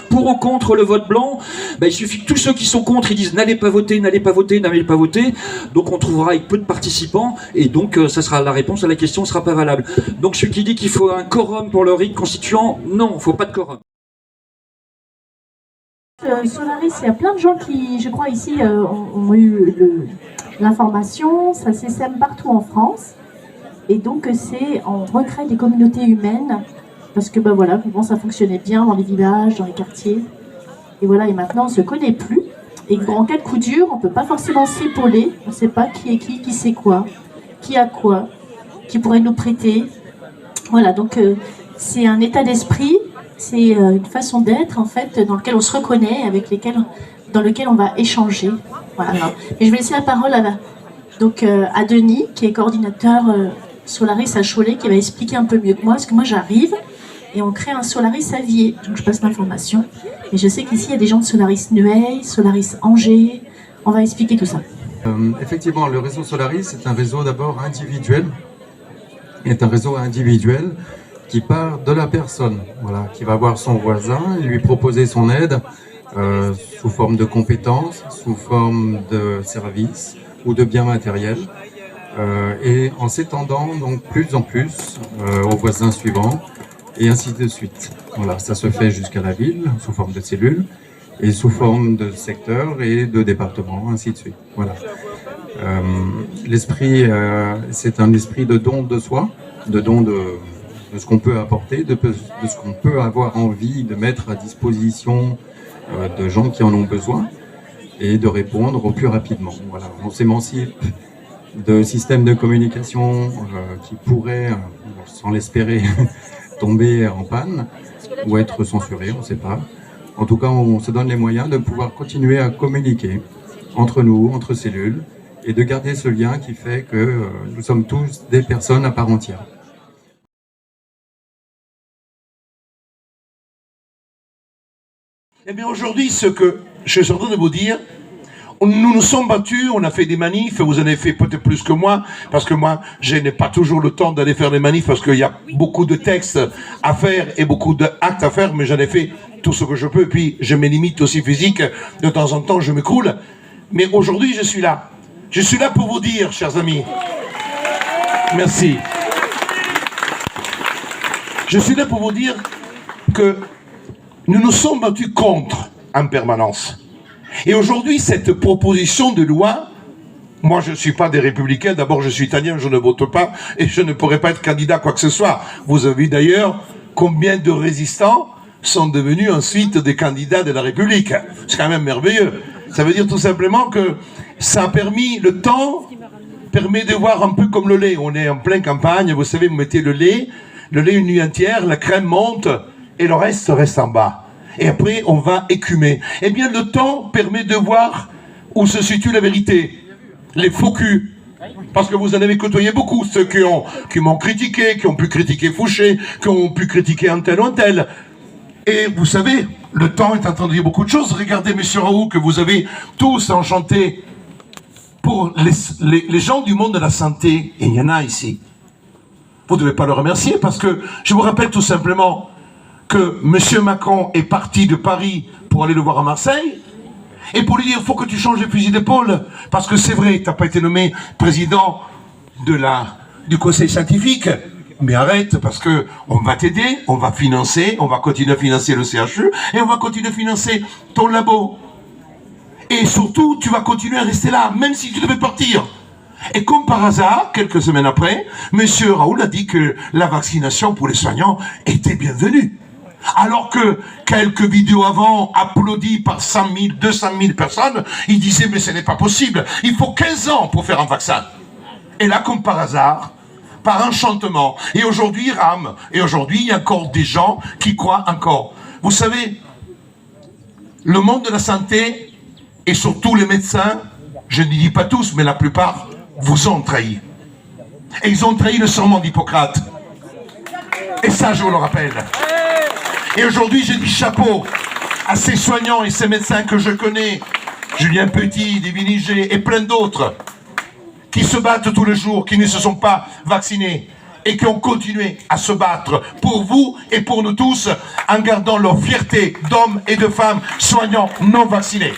pour ou contre le vote blanc, il suffit que tous ceux qui sont contre, ils disent n'allez pas voter, n'allez pas voter, n'allez pas voter. Donc on trouvera avec peu de participants, et donc ça sera la réponse à la question ne sera pas valable. Donc celui qui dit qu'il faut un quorum pour le RIC constituant, non, il ne faut pas de quorum. Solaris, il y a plein de gens qui, je crois ici, ont eu l'information, ça s'essaime partout en France, et donc on recrée des communautés humaines, parce que voilà, comment ça fonctionnait bien dans les villages, dans les quartiers, et voilà, et maintenant on ne se connaît plus, et en cas de coup dur, on ne peut pas forcément s'épauler, on ne sait pas qui est qui sait quoi, qui a quoi, qui pourrait nous prêter, voilà, donc c'est un état d'esprit. C'est une façon d'être en fait dans lequel on se reconnaît, dans lequel on va échanger. Voilà. Et je vais laisser la parole à Denis, qui est coordinateur Solaris à Cholet, qui va expliquer un peu mieux que moi, parce que moi j'arrive et on crée un Solaris à Vier. Donc je passe l'information. Et je sais qu'ici il y a des gens de Solaris Nueil, Solaris Angers. On va expliquer tout ça. Effectivement, le réseau Solaris est un réseau d'abord individuel. Est un réseau individuel qui part de la personne, voilà, qui va voir son voisin, lui proposer son aide sous forme de compétences, sous forme de services ou de biens matériels, et en s'étendant donc plus en plus aux voisins suivants, et ainsi de suite. Voilà, ça se fait jusqu'à la ville, sous forme de cellules, et sous forme de secteurs et de départements, ainsi de suite. Voilà. L'esprit, c'est un esprit de don de soi, de don de ce qu'on peut apporter, de ce qu'on peut avoir envie de mettre à disposition de gens qui en ont besoin et de répondre au plus rapidement. Voilà. On s'émancipe de systèmes de communication qui pourraient, sans l'espérer, tomber en panne ou être censurés, on ne sait pas. En tout cas, on se donne les moyens de pouvoir continuer à communiquer entre nous, entre cellules, et de garder ce lien qui fait que nous sommes tous des personnes à part entière. Eh bien aujourd'hui, ce que je suis en train de vous dire, nous nous sommes battus, on a fait des manifs, vous en avez fait peut-être plus que moi, parce que moi, je n'ai pas toujours le temps d'aller faire des manifs, parce qu'il y a beaucoup de textes à faire et beaucoup d'actes à faire, mais j'en ai fait tout ce que je peux, et puis je mes limites aussi physiques, de temps en temps je m'écroule. Mais aujourd'hui, je suis là. Je suis là pour vous dire, chers amis, merci. Je suis là pour vous dire que nous nous sommes battus contre en permanence. Et aujourd'hui, cette proposition de loi, moi je ne suis pas des Républicains, d'abord je suis italien, je ne vote pas, et je ne pourrais pas être candidat à quoi que ce soit. Vous avez vu d'ailleurs combien de résistants sont devenus ensuite des candidats de la République. C'est quand même merveilleux. Ça veut dire tout simplement que ça a permis, le temps permet de voir un peu comme le lait. On est en pleine campagne, vous savez, vous mettez le lait une nuit entière, la crème monte, et le reste en bas. Et après, on va écumer. Eh bien, le temps permet de voir où se situe la vérité. Les faux culs. Parce que vous en avez côtoyé beaucoup, ceux qui m'ont critiqué, qui ont pu critiquer Fouché, qui ont pu critiquer un tel ou un tel. Et vous savez, le temps est en train de dire beaucoup de choses. Regardez, monsieur Raoult, que vous avez tous enchanté pour les gens du monde de la santé. Et il y en a ici. Vous ne devez pas le remercier parce que je vous rappelle tout simplement que M. Macron est parti de Paris pour aller le voir à Marseille et pour lui dire il faut que tu changes de fusil d'épaule parce que c'est vrai, tu n'as pas été nommé président du conseil scientifique, mais arrête parce que on va t'aider, on va financer, on va continuer à financer le CHU et on va continuer à financer ton labo. Et surtout, tu vas continuer à rester là, même si tu devais partir. Et comme par hasard, quelques semaines après, M. Raoult a dit que la vaccination pour les soignants était bienvenue. Alors que quelques vidéos avant, applaudies par 100 000, 200 000 personnes, il disait mais ce n'est pas possible, il faut 15 ans pour faire un vaccin. Et là, comme par hasard, par enchantement, et aujourd'hui il rame, et aujourd'hui il y a encore des gens qui croient encore. Vous savez, le monde de la santé, et surtout les médecins, je ne dis pas tous, mais la plupart, vous ont trahi. Et ils ont trahi le serment d'Hippocrate. Et ça, je vous le rappelle. Et aujourd'hui, je dis chapeau à ces soignants et ces médecins que je connais, Julien Petit, David Niger et plein d'autres, qui se battent tous les jours, qui ne se sont pas vaccinés et qui ont continué à se battre pour vous et pour nous tous en gardant leur fierté d'hommes et de femmes soignants non vaccinés.